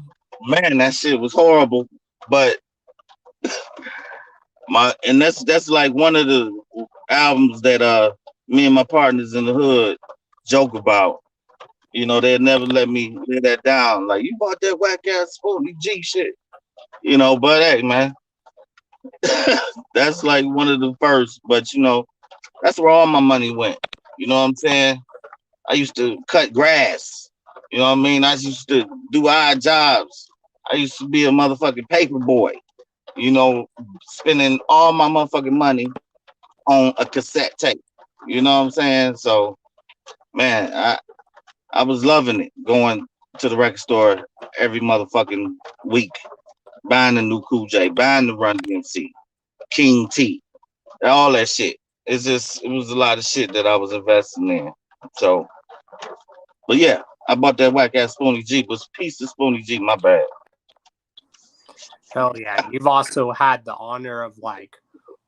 Man, that shit was horrible. But that's like one of the albums that me and my partners in the hood joke about. You know, they'll never let me lay that down. Like, you bought that whack ass Spoonie G shit. You know, but hey, man, that's like one of the first. But you know, that's where all my money went. You know what I'm saying? I used to cut grass. You know what I mean? I used to do odd jobs. I used to be a motherfucking paper boy. You know, spending all my motherfucking money on a cassette tape. You know what I'm saying? So, man, I was loving it going to the record store every motherfucking week, buying the new Cool J, buying the Run DMC, King T, all that shit. It was a lot of shit that I was investing in. So, but yeah, I bought that whack ass Spoonie G. Was piece of Spoonie G, my bad. Hell yeah. You've also had the honor of like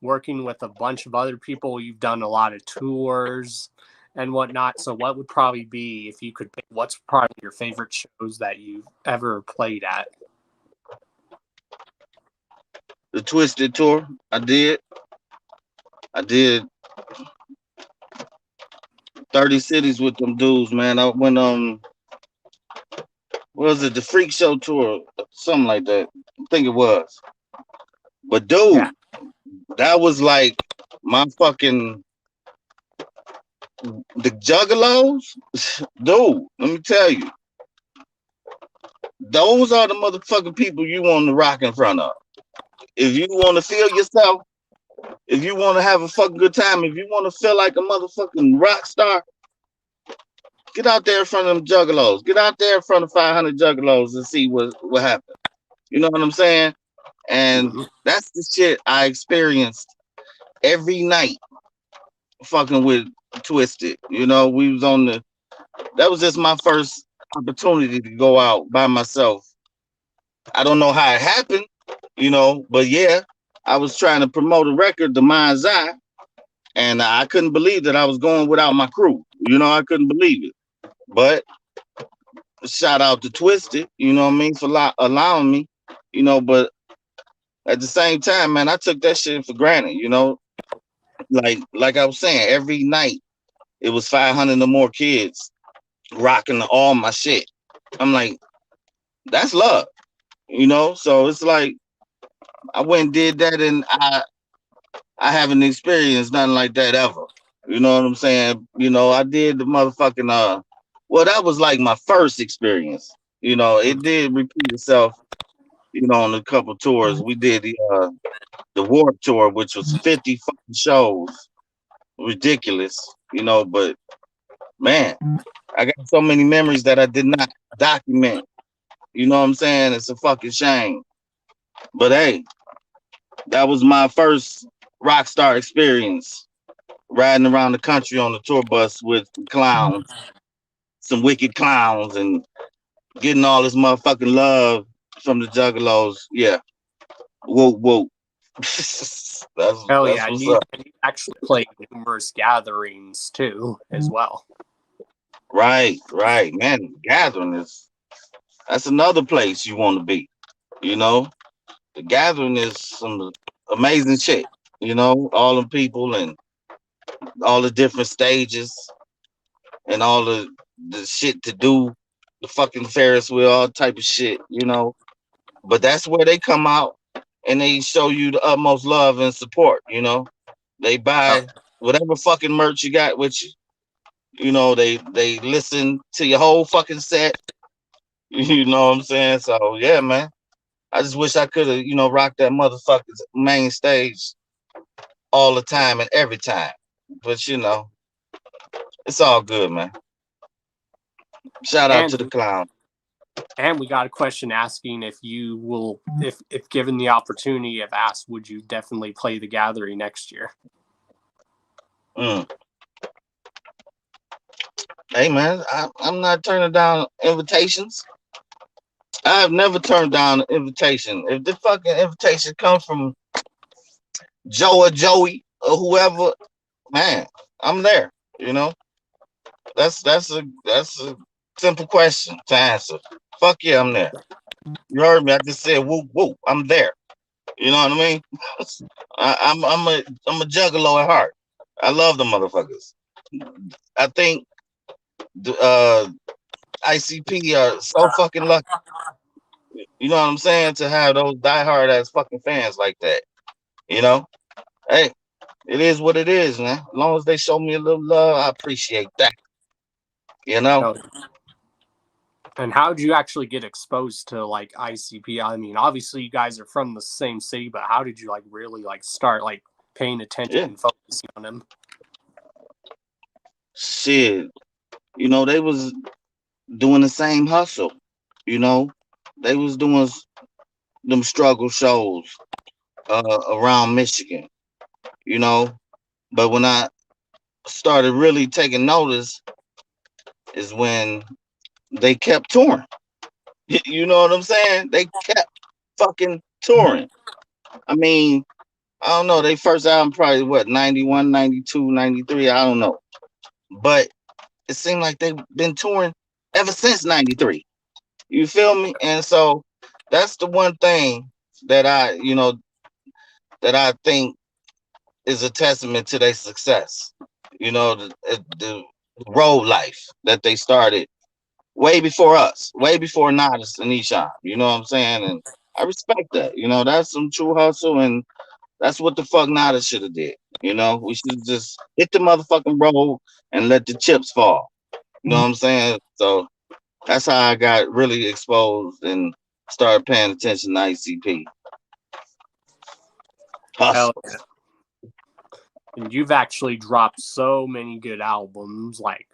working with a bunch of other people. You've done a lot of tours and whatnot. So what would probably be, if you could pick, what's probably your favorite shows that you've ever played at? The Twisted tour, I did 30 cities with them dudes, man. I went what was it, the Freak Show tour, something like that. I think it was. But dude, Yeah. that was like my fucking the Juggalos, dude. Let me tell you, those are the motherfucking people you want to rock in front of. If you want to feel yourself, if you want to have a fucking good time, if you want to feel like a motherfucking rock star, get out there in front of them Juggalos. Get out there in front of 500 Juggalos and see what happened. You know what I'm saying? And that's the shit I experienced every night fucking with Twisted. You know, we was that was just my first opportunity to go out by myself. I don't know how it happened, you know, but yeah, I was trying to promote a record, The Mind's Eye, and I couldn't believe that I was going without my crew. You know, I couldn't believe it. But shout out to Twisted, you know what I mean, for allowing me, you know, but at the same time, man, I took that shit for granted, you know. Like I was saying, every night it was 500 or more kids rocking all my shit. I'm like, that's love, you know. So it's like I went and did that, and I haven't experienced nothing like that ever. You know what I'm saying? You know, I did the motherfucking well, that was like my first experience. You know, it did repeat itself, you know, on a couple tours. We did the Warped Tour, which was 50 fucking shows. Ridiculous, you know, but man, I got so many memories that I did not document. You know what I'm saying? It's a fucking shame. But hey, that was my first rock star experience. Riding around the country on the tour bus with clowns, some wicked clowns, and getting all this motherfucking love from the Juggalos. Yeah. Whoa, whoa. Hell yeah. What's You up. actually played numerous gatherings too, as well. Right. Man, Gathering that's another place you want to be. You know, the Gathering is some amazing shit. You know, all the people and all the different stages and all the shit to do, the fucking Ferris wheel, all type of shit, you know. But that's where they come out and they show you the utmost love and support, you know. They buy whatever fucking merch you got with you. You know, they listen to your whole fucking set. You know what I'm saying? So yeah, man. I just wish I could have, rocked that motherfucker's main stage all the time and every time. But it's all good, man. Shout out to the clown. And we got a question asking if you will, if given the opportunity, if asked, would you definitely play the Gathering next year? Hey, man, I'm not turning down invitations. I've never turned down an invitation. If the fucking invitation comes from Joe or Joey or whoever, man, I'm there. That's a simple question to answer. Fuck yeah, I'm there. You heard me. I just said whoop whoop. I'm there. You know what I mean? I'm a juggalo at heart. I love the motherfuckers. I think the ICP are so fucking lucky. You know what I'm saying? To have those diehard ass fucking fans like that. Hey, it is what it is, man. As long as they show me a little love, I appreciate that. And how did you actually get exposed to like ICP? I mean, obviously you guys are from the same city, but how did you like really like start like paying attention and focusing on them? Shit, they was doing the same hustle. They was doing them struggle shows around Michigan. But when I started really taking notice is when they kept touring. You know what I'm saying? They kept fucking touring. I mean, I don't know. They first album probably what, 91, 92, 93, I don't know. But it seemed like they've been touring ever since 93. You feel me? And so that's the one thing that I think is a testament to their success. The road life that they started way before us, way before Nodis and Nishan. You know what I'm saying? And I respect that. That's some true hustle, and that's what the fuck Nodis should have did. We should just hit the motherfucking road and let the chips fall. You know what I'm saying? So that's how I got really exposed and started paying attention to ICP. Hustle. And you've actually dropped so many good albums, like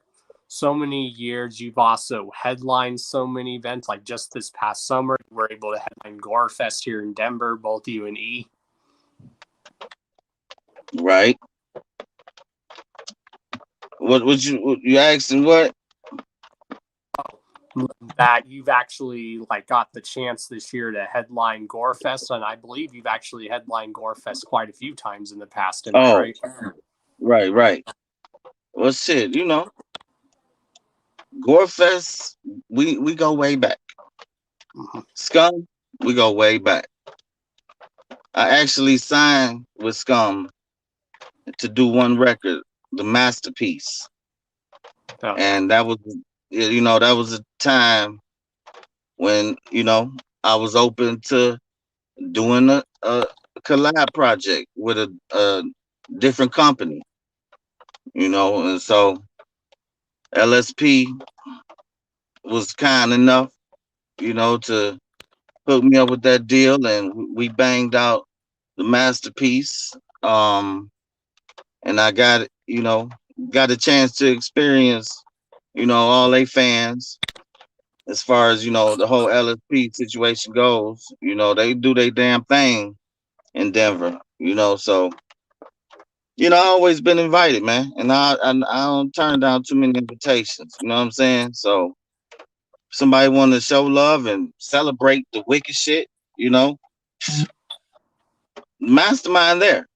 so many years. You've also headlined so many events, like just this past summer, you were able to headline Gore Fest here in Denver, both you and E. Right. What would you asking what? That you've actually like got the chance this year to headline Gore Fest, and I believe you've actually headlined Gore Fest quite a few times in the past. Am I right? Right. Well, shit, Gore Fest, we go way back. Scum, we go way back. I actually signed with Scum to do one record, the Masterpiece, and that was that was a time when I was open to doing a collab project with a different company, and so LSP was kind enough, to hook me up with that deal, and we banged out the Masterpiece. And I got a chance to experience, all they fans. As far as the whole LSP situation goes, they do their damn thing in Denver, so I always been invited, man, and I don't turn down too many invitations. You know what I'm saying? So if somebody want to show love and celebrate the wicked shit, Mastamind there.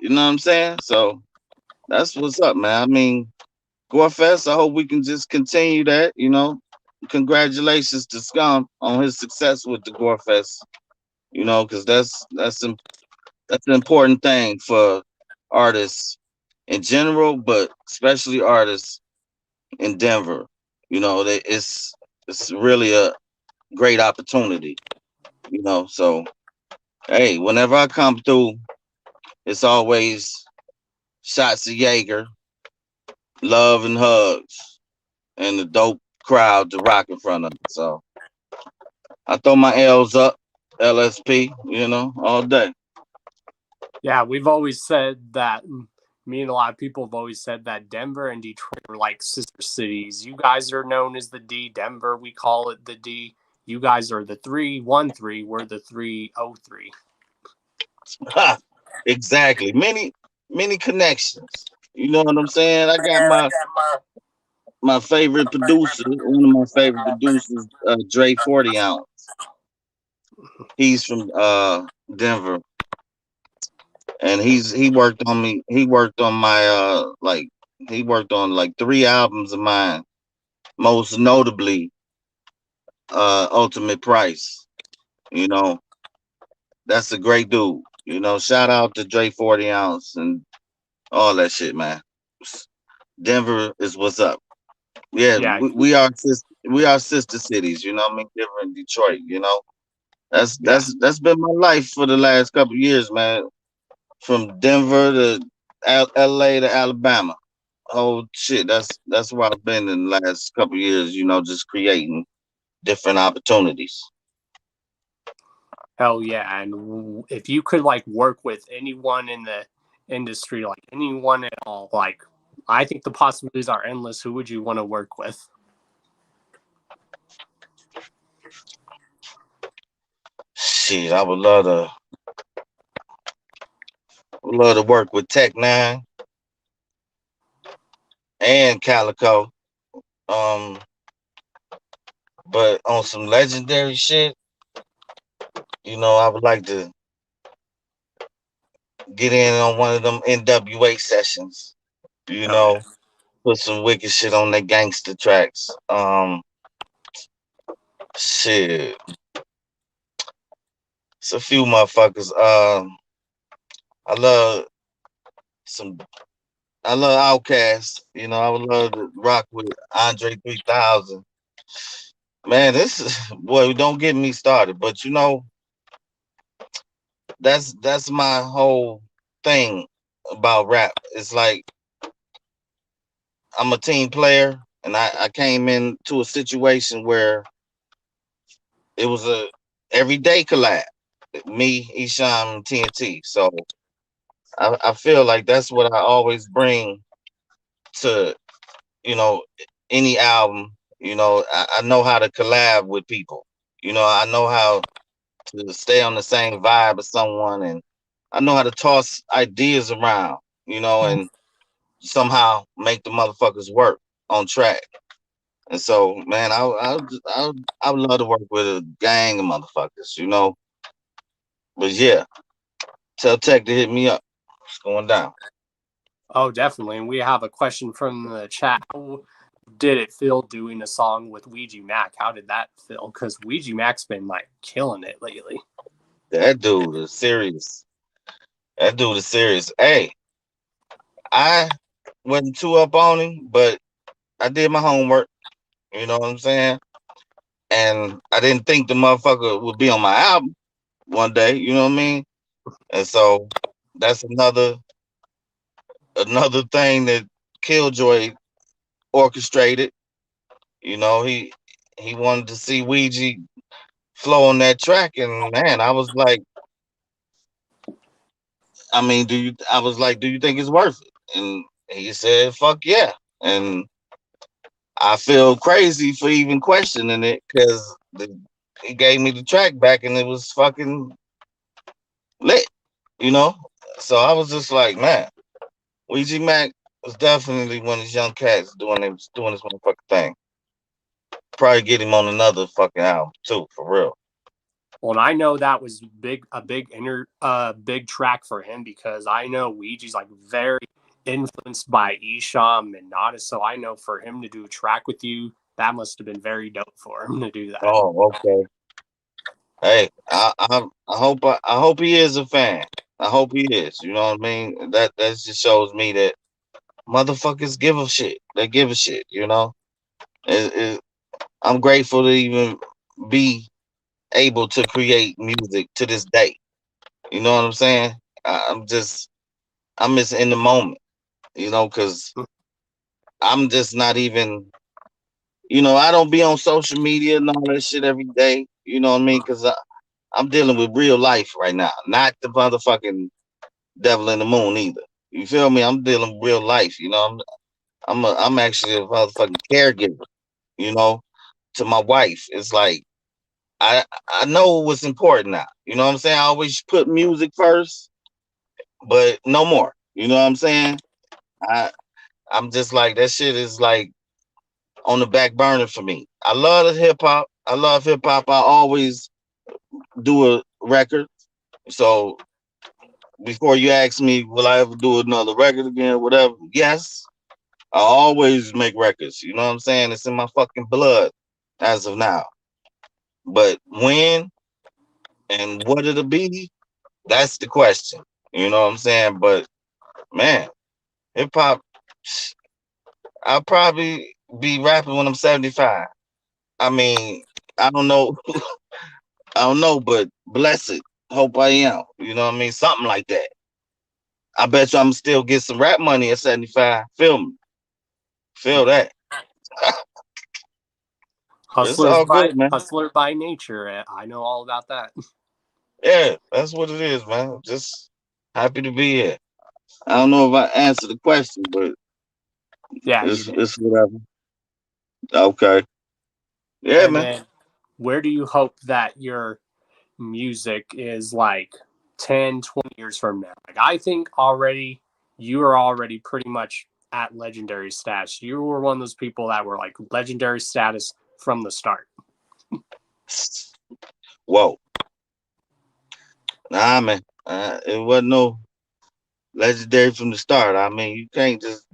You know what I'm saying? So that's what's up, man. I mean, Gore Fest, I hope we can just continue that, Congratulations to Scum on his success with the Gore Fest, because that's an important thing for artists in general, but especially artists in Denver. It's really a great opportunity, so hey, whenever I come through, it's always shots of Jaeger, love and hugs, and the dope crowd to rock in front of it. So I throw my L's up, LSP, all day. Yeah, we've always said that. Me and a lot of people have always said that Denver and Detroit are like sister cities. You guys are known as the D. Denver, we call it the D. You guys are the 313. We're the 303. Exactly. Many connections. You know what I'm saying? I got my favorite producer, one of my favorite producers, Dre 40 ounce. He's from Denver. And he worked on me. He worked on my he worked on like 3 albums of mine, most notably Ultimate Price. You know, that's a great dude. Shout out to Dre 40 ounce and all that shit, man. Denver is what's up. Yeah, Yeah, we are sister cities, I mean, Denver and Detroit, That's yeah. that's been my life for the last couple of years, man. From Denver to LA to Alabama. Oh shit, that's where I've been in the last couple of years, just creating different opportunities. Hell yeah. And if you could like work with anyone in the industry, like anyone at all, like I think the possibilities are endless. Who would you want to work with? Shit, I would love to work with Tech Nine and Calico. But on some legendary shit, I would like to get in on one of them NWA sessions, Yeah. put some wicked shit on their gangster tracks. Shit. It's a few motherfuckers. I love some I love Outkast. I would love to rock with Andre 3000. Man, this is boy, don't get me started, but that's my whole thing about rap. It's like I'm a team player, and I came into a situation where it was a everyday collab. Me, Esham, and TNT. So I feel like that's what I always bring to any album. I know how to collab with people. I know how to stay on the same vibe as someone, and I know how to toss ideas around, and somehow make the motherfuckers work on track. And so, man, I would love to work with a gang of motherfuckers. But yeah, tell Tech to hit me up. It's going down. Oh, definitely. And we have a question from the chat. How did it feel doing a song with Ouija Mac? How did that feel? Because Ouija Mac's been like killing it lately. That dude is serious. That dude is serious. Hey, I wasn't too up on him, but I did my homework. You know what I'm saying? And I didn't think the motherfucker would be on my album one day. You know what I mean? And so that's another thing that Killjoy orchestrated. He wanted to see Ouija flow on that track, and man, I was like, I mean, do you think it's worth it? And he said, fuck yeah. And I feel crazy for even questioning it because he gave me the track back and it was fucking lit, you know? So I was just like, man, Ouija Mac was definitely one of these young cats doing this motherfucking thing. Probably get him on another fucking album too, for real. Well, and I know that was a big track for him because I know Ouija's like very influenced by Esham and Nada. So I know for him to do a track with you, that must have been very dope for him to do that. Oh, okay. Hey, I hope he is a fan. I hope he is. You know what I mean? That just shows me that motherfuckers give a shit. They give a shit. I'm grateful to even be able to create music to this day. You know what I'm saying? I'm just in the moment. because I'm just not even, I don't be on social media and all that shit every day. You know what I mean? Because I'm dealing with real life right now, not the motherfucking devil in the moon either. You feel me? I'm dealing with real life. I'm actually a motherfucking caregiver. You know, to my wife. It's like I know what's important now. You know what I'm saying? I always put music first, but no more. You know what I'm saying? I I'm just like that shit is like on the back burner for me. I love the hip hop. I love hip hop. I always do a record. So before you ask me, will I ever do another record again? Whatever. Yes, I always make records. You know what I'm saying? It's in my fucking blood as of now. But when and what it'll be, that's the question. You know what I'm saying? But man, hip hop, I'll probably be rapping when I'm 75. I mean, I don't know. I don't know, but blessed. Hope I am. You know what I mean? Something like that. I bet you I'm still get some rap money at 75. Feel me? Feel that. It's all good, man. Hustler by nature. I know all about that. Yeah, that's what it is, man. Just happy to be here. I don't know if I answered the question, but Yeah, you did. it's whatever. Okay. Yeah, And man. then, where do you hope that your music is like 10, 20 years from now? Like, I think already you are already pretty much at legendary status. You were one of those people that were like legendary status from the start. Whoa. Nah, man. It wasn't no legendary from the start. I mean, you can't just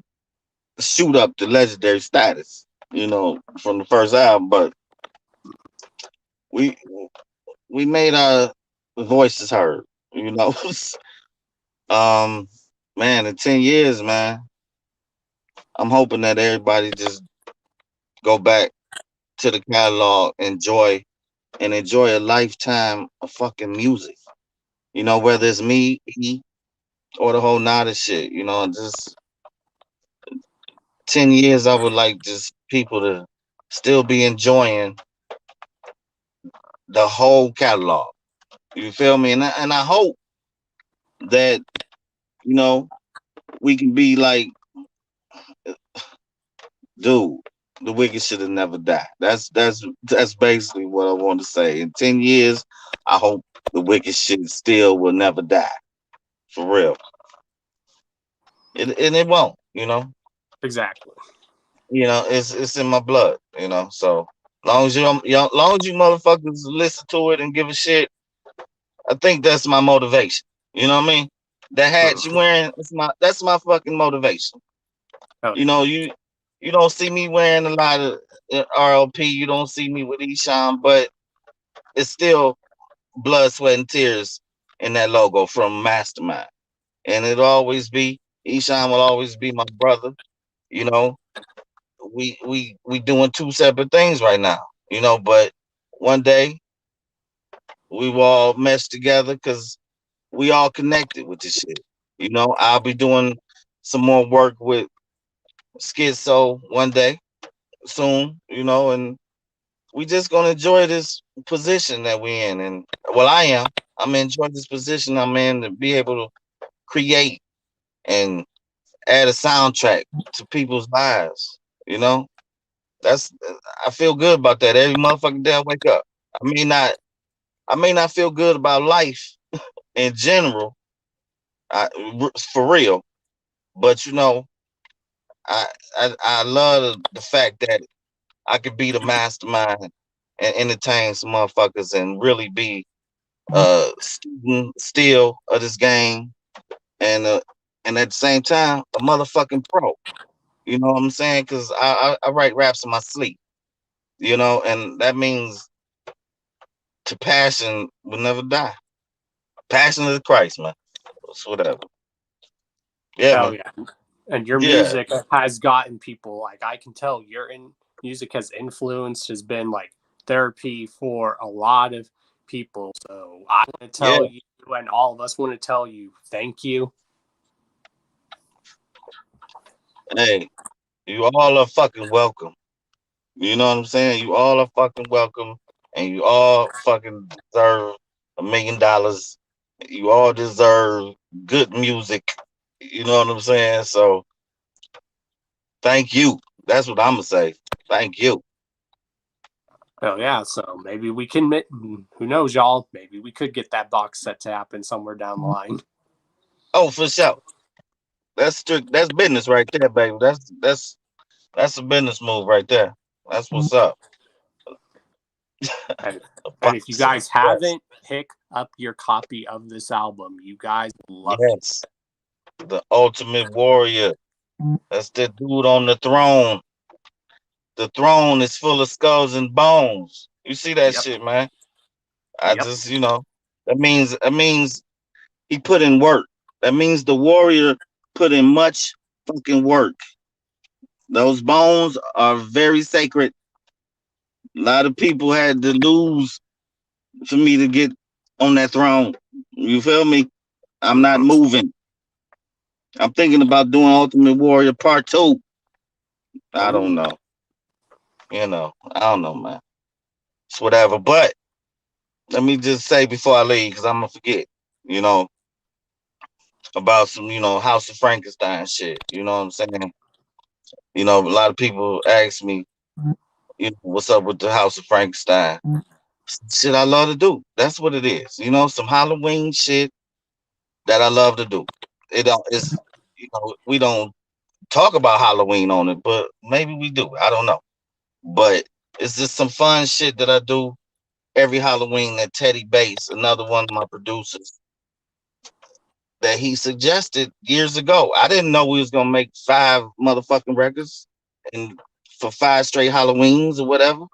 shoot up the legendary status, from the first album. But we we made our voices heard. You know, um, man, in 10 years, man, I'm hoping that everybody just go back to the catalog, enjoy a lifetime of fucking music. Whether it's me, he, or the whole nother shit. Just 10 years, I would like just people to still be enjoying the whole catalog. You feel me? And I hope that you know we can be like, dude, the wicked should have never died. That's basically what I want to say. In 10 years, I hope the wicked shit still will never die. For real. And it won't, Exactly. It's in my blood, So long as you motherfuckers listen to it and give a shit, I think that's my motivation. You know what I mean? That hat you wearing, that's my fucking motivation. Oh, You don't see me wearing a lot of RLP. You don't see me with Esham, but it's still blood, sweat, and tears in that logo from Mastamind, and it'll always be Esham will always be my brother. You know, we doing two separate things right now. But one day we will all mesh together because we all connected with this shit. I'll be doing some more work with Schizo one day soon, and we just gonna enjoy this position that we in. And well, I am. I'm enjoying this position I'm in to be able to create and add a soundtrack to people's lives. That's I feel good about that every motherfucking day I wake up. I may not feel good about life in general, for real, but I I love the fact that I could be the mastermind and entertain some motherfuckers and really be student still of this game and at the same time a motherfucking pro. You know what I'm saying? Because I write raps in my sleep. And that means to passion will never die. Passion of the Christ, man. It's whatever. Yeah, hell man. yeah. And your Yeah, music has gotten people, like, I can tell music has influenced, has been like therapy for a lot of people. So I want to yeah. tell you, and all of us want to tell you, thank you. Hey, you all are fucking welcome. You know what I'm saying? You all are fucking welcome, and you all fucking deserve $1 million. You all deserve good music. You know what I'm saying? So thank you. That's what I'm gonna say. Thank you. Oh yeah, so maybe we can. Who knows, y'all? Maybe we could get that box set to happen somewhere down the line. Oh, for sure. That's strict. That's business right there, baby. That's a business move right there. That's what's up. And, A and if you box set. guys haven't, pick up your copy of this album. You guys love it. Yes, the Ultimate Warrior. That's the dude on the throne. The throne is full of skulls and bones. You see that Yep. shit, man? I Yep. just, that means he put in work. That means the warrior put in much fucking work. Those bones are very sacred. A lot of people had to lose for me to get on that throne. You feel me? I'm not moving. I'm thinking about doing Ultimate Warrior Part 2. I don't know. I don't know, man. It's whatever. But let me just say before I leave, because I'm gonna forget, you know, about some, House of Frankenstein shit. You know what I'm saying? A lot of people ask me, what's up with the House of Frankenstein? Shit I love to do. That's what it is. Some Halloween shit that I love to do. We don't talk about Halloween on it, but maybe we do. I don't know. But it's just some fun shit that I do every Halloween that Teddy Bass, another one of my producers, that he suggested years ago. I didn't know we was gonna make 5 motherfucking records and for 5 straight Halloweens or whatever,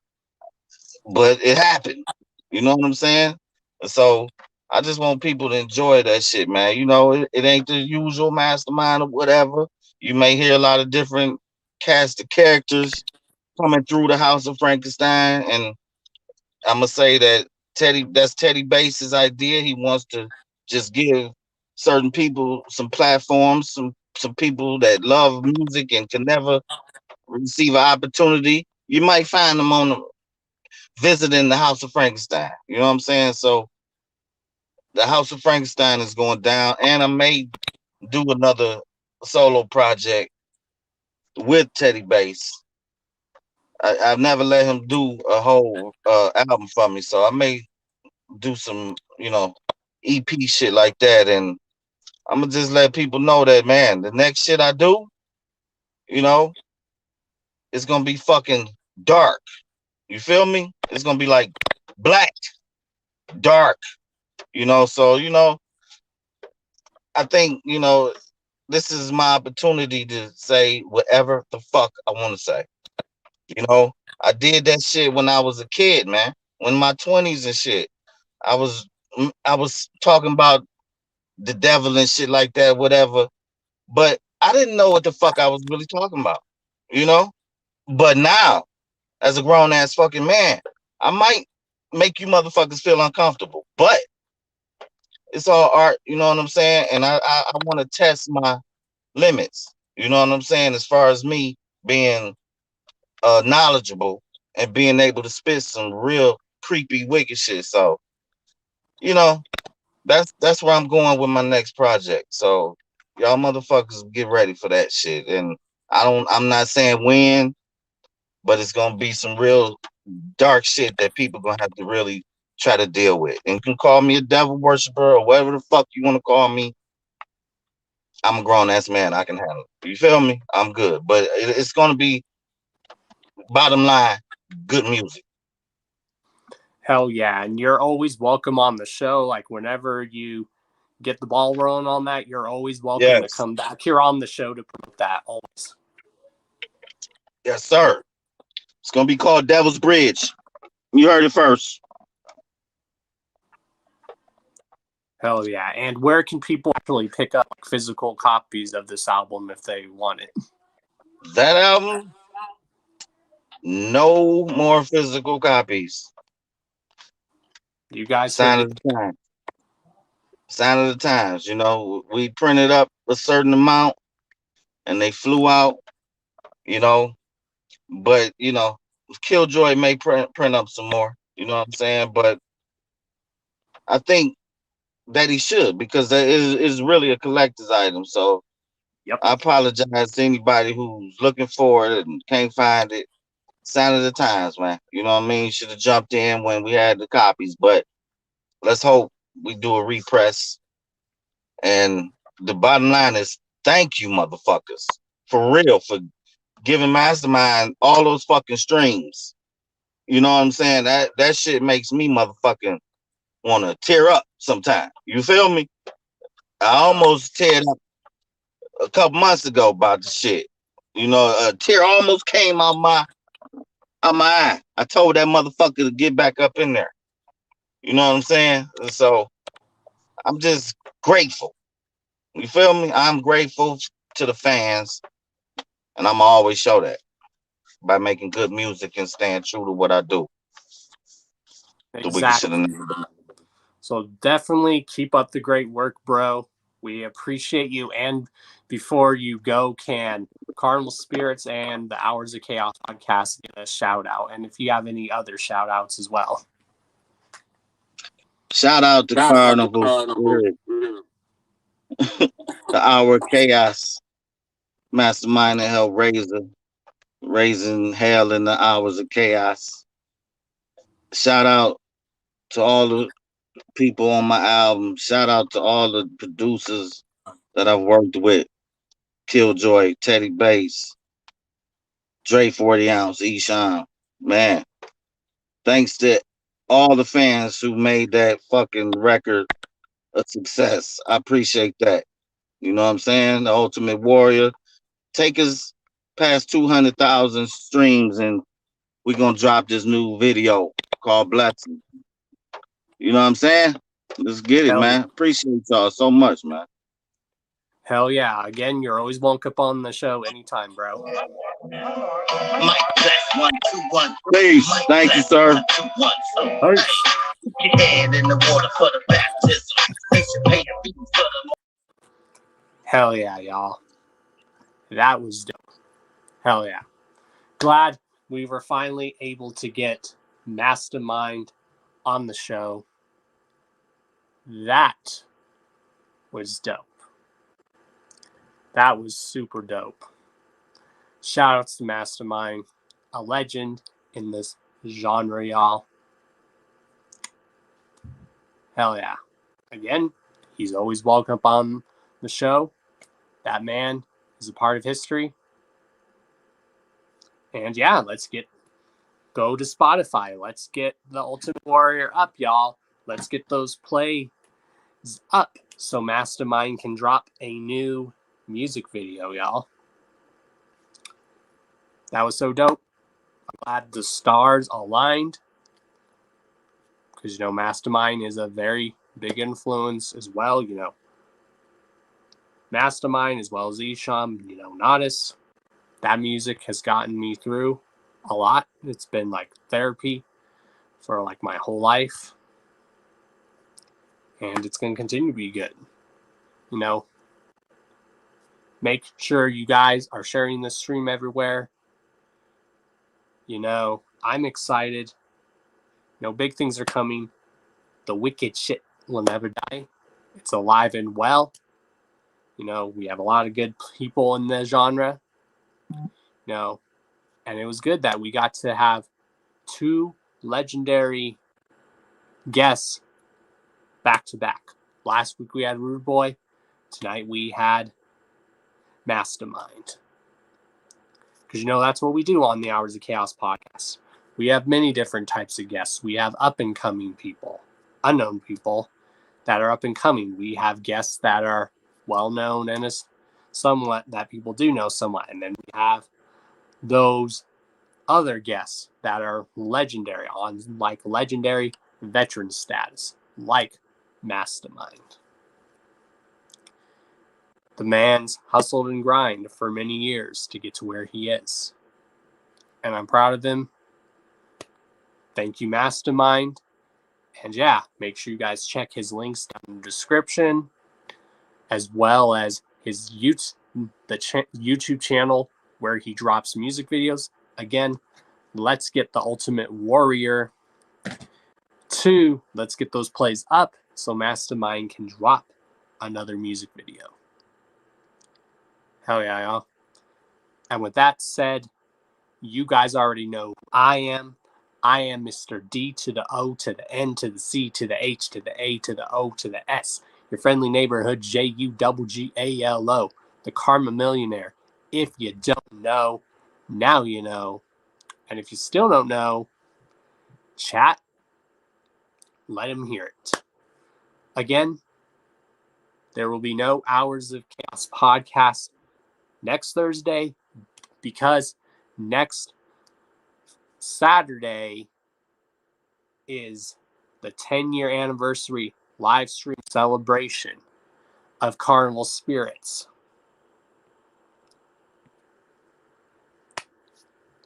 but it happened. You know what I'm saying? So I just want people to enjoy that shit, man. It ain't the usual Mastermind or whatever. You may hear a lot of different cast of characters coming through the House of Frankenstein, and I'm gonna say that's Teddy Bass's idea. He wants to just give certain people some platforms, some people that love music and can never receive an opportunity. You might find them visiting the House of Frankenstein. You know what I'm saying? So the House of Frankenstein is going down, and I may do another solo project with Teddy Bass. I've never let him do a whole album for me, so I may do some, EP shit like that, and I'm gonna just let people know that, man, the next shit I do, you know, it's gonna be fucking dark. You feel me? It's gonna be like black, dark, So, I think, this is my opportunity to say whatever the fuck I want to say. I did that shit when I was a kid, man. When my 20s and shit. I was I was talking about the devil and shit like that, whatever. But I didn't know what the fuck I was really talking about, you know? But now, as a grown ass fucking man, I might make you motherfuckers feel uncomfortable. But it's all art, you know what I'm saying? And I want to test my limits, you know what I'm saying, as far as me being knowledgeable and being able to spit some real creepy wicked shit. So, you know, that's where I'm going with my next project. So y'all motherfuckers get ready for that shit. And I'm not saying when, but it's gonna be some real dark shit that people gonna have to really try to deal with. And you can call me a devil worshiper or whatever the fuck you want to call me. I'm a grown ass man. I can handle it. You feel me? I'm good. But it's gonna be, bottom line, good music. Hell yeah. And you're always welcome on the show. Like whenever you get the ball rolling on that, you're always welcome to Yes. come back here on the show to promote that always. Yes, sir. It's gonna be called Devil's Bridge. You heard it first. Hell yeah. And where can people actually pick up physical copies of this album if they want it? That album, no more physical copies. You guys Sign heard of the times. Sign of the times. We printed up a certain amount and they flew out you know. But Killjoy may print up some more. You know what I'm saying? But I think that he should, because that is really a collector's item. So Yep. I apologize to anybody who's looking for it and can't find it. Sign of the times, man. You know what I mean? Should have jumped in when we had the copies, but let's hope we do a repress. And the bottom line is, thank you, motherfuckers, for real, for giving Mastermind all those fucking streams. You know what I'm saying? That shit makes me motherfucking want to tear up sometime. You feel me? I almost teared up a couple months ago about the shit. A tear almost came out my eye. I told that motherfucker to get back up in there. You know what I'm saying? And so I'm just grateful. You feel me? I'm grateful to the fans, and I'm always show that by making good music and staying true to what I do. Exactly. So definitely keep up the great work, bro. We appreciate you. And before you go, can Carnival Spirits and the Hours of Chaos podcast get a shout out? And if you have any other shout outs as well. Shout out to Carnival Spirits, the Hour of Chaos, Mastermind and Hellraiser, raising hell in the hours of chaos. Shout out to all the people on my album. Shout out to all the producers that I've worked with. Killjoy, Teddy Bass, Dre 40 Ounce, Esham. Man, thanks to all the fans who made that fucking record a success. I appreciate that. You know what I'm saying? The Ultimate Warrior. Take us past 200,000 streams and we're going to drop this new video called Blessing. You know what I'm saying? Let's get it, man. Appreciate y'all so much, man. Hell yeah. Again, you're always welcome on the show anytime, bro. Mike, test 1, 2, 1. Peace. Thank you, sir. Peace. Your hand in the water for the baptism. They should pay a fee for the. Hell yeah, y'all. That was dope. Hell yeah. Glad we were finally able to get Mastamind on the show. That was dope. That was super dope. Shout outs to Mastamind, a legend in this genre, y'all. Hell yeah. Again, he's always welcome on the show. That man is a part of history. And yeah, let's go to Spotify. Let's get the Ultimate Warrior up, y'all. Let's get those plays up so Mastamind can drop a new music video, y'all. That was so dope. I'm glad the stars aligned. Because, Mastamind is a very big influence as well, Mastamind as well as Esham, Nodis. That music has gotten me through a lot. It's been like therapy for like my whole life. And it's going to continue to be good. Make sure you guys are sharing this stream everywhere. I'm excited. Big things are coming. The wicked shit will never die. It's alive and well. We have a lot of good people in the genre. And it was good that we got to have 2 legendary guests back to back. Last week we had Rude Boy. Tonight we had Mastamind. Because that's what we do on the Hours of Chaos podcast. We have many different types of guests. We have up and coming people, unknown people that are up and coming. We have guests that are well known and is somewhat that people do know somewhat. And then we have those other guests that are legendary on like legendary veteran status, like Mastamind. The man's hustled and grind for many years to get to where he is. And I'm proud of him. Thank you, Mastamind. And yeah, make sure you guys check his links down in the description, as well as his YouTube channel, where he drops music videos. Again, let's get the Ultimate Warrior 2. Let's get those plays up so Mastamind can drop another music video. Hell yeah, y'all. And with that said, you guys already know who I am. I am Mr. D to the O to the N to the C to the H to the A to the O to the S. Your friendly neighborhood JUGGALO, the Karma Millionaire. If you don't know, now you know. And if you still don't know, chat, let him hear it. Again, there will be no Hours of Chaos podcast next Thursday because next Saturday is the 10-year anniversary live stream celebration of Carnival Spirits.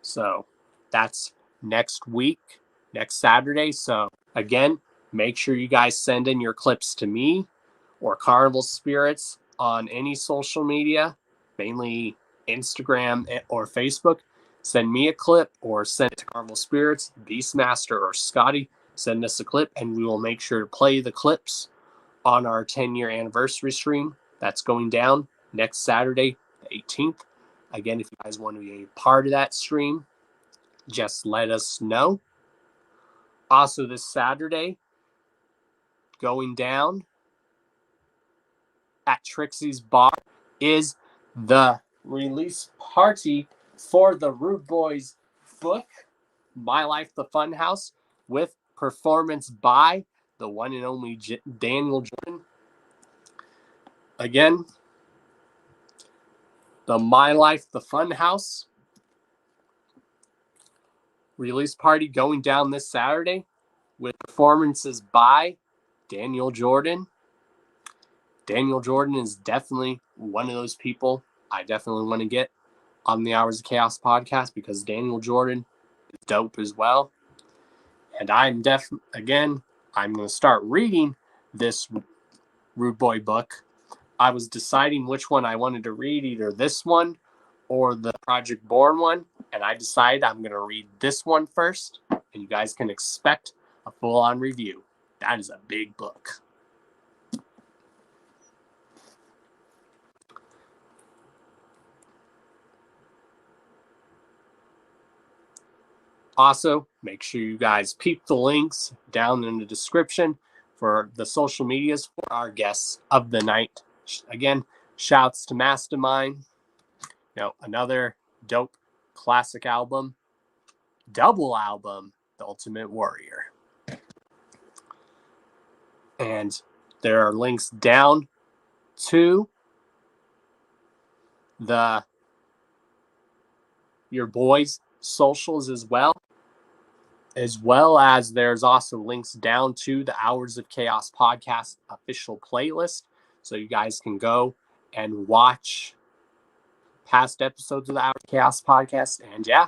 So that's next week, next Saturday. So again, make sure you guys send in your clips to me or Carnival Spirits on any social media, mainly Instagram or Facebook. Send me a clip or send it to Carnival Spirits, Beastmaster, or Scotty. Send us a clip and we will make sure to play the clips on our 10-year anniversary stream. That's going down next Saturday, the 18th. Again, if you guys want to be a part of that stream, just let us know. Also, this Saturday, going down at Trixie's Bar is the release party for the Rude Boys book, My Life the Funhouse, with performance by the one and only Daniel Jordan. Again, the My Life the Funhouse release party going down this Saturday with performances by Daniel Jordan. Daniel Jordan is definitely one of those people I definitely want to get on the Hours of Chaos podcast because Daniel Jordan is dope as well. And I'm going to start reading this Rude Boy book. I was deciding which one I wanted to read, either this one or the Project Born one. And I decided I'm going to read this one first. And you guys can expect a full-on review. That is a big book. Also, make sure you guys peep the links down in the description for the social medias for our guests of the night. Again, shouts to Mastamind. Another dope classic album, double album, The Ultimate Warrior. And there are links down to your boys' socials as well as there's also links down to the Hours of Chaos podcast official playlist, so you guys can go and watch past episodes of the Hours of Chaos podcast. And yeah,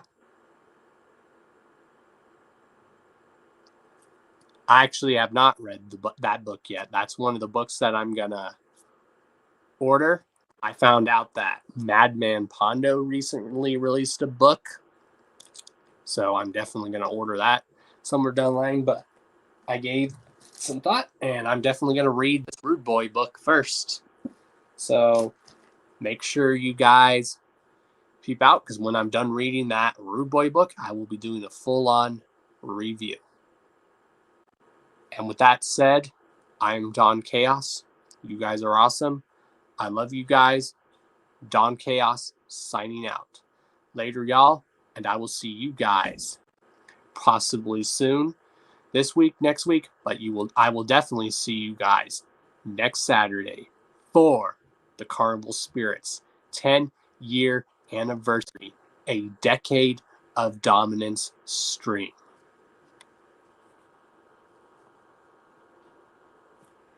I actually have not read that book yet. That's one of the books that I'm gonna order. I found out that Madman Pondo recently released a book, so I'm definitely going to order that somewhere down the line. But I gave some thought, and I'm definitely going to read the Rude Boy book first. So make sure you guys peep out, because when I'm done reading that Rude Boy book, I will be doing a full-on review. And with that said, I'm Don Chaos. You guys are awesome. I love you guys. Don Chaos signing out. Later, y'all, and I will see you guys possibly soon, this week, next week, but I will definitely see you guys next Saturday for the Carnival Spirits 10-year anniversary, a decade of dominance stream.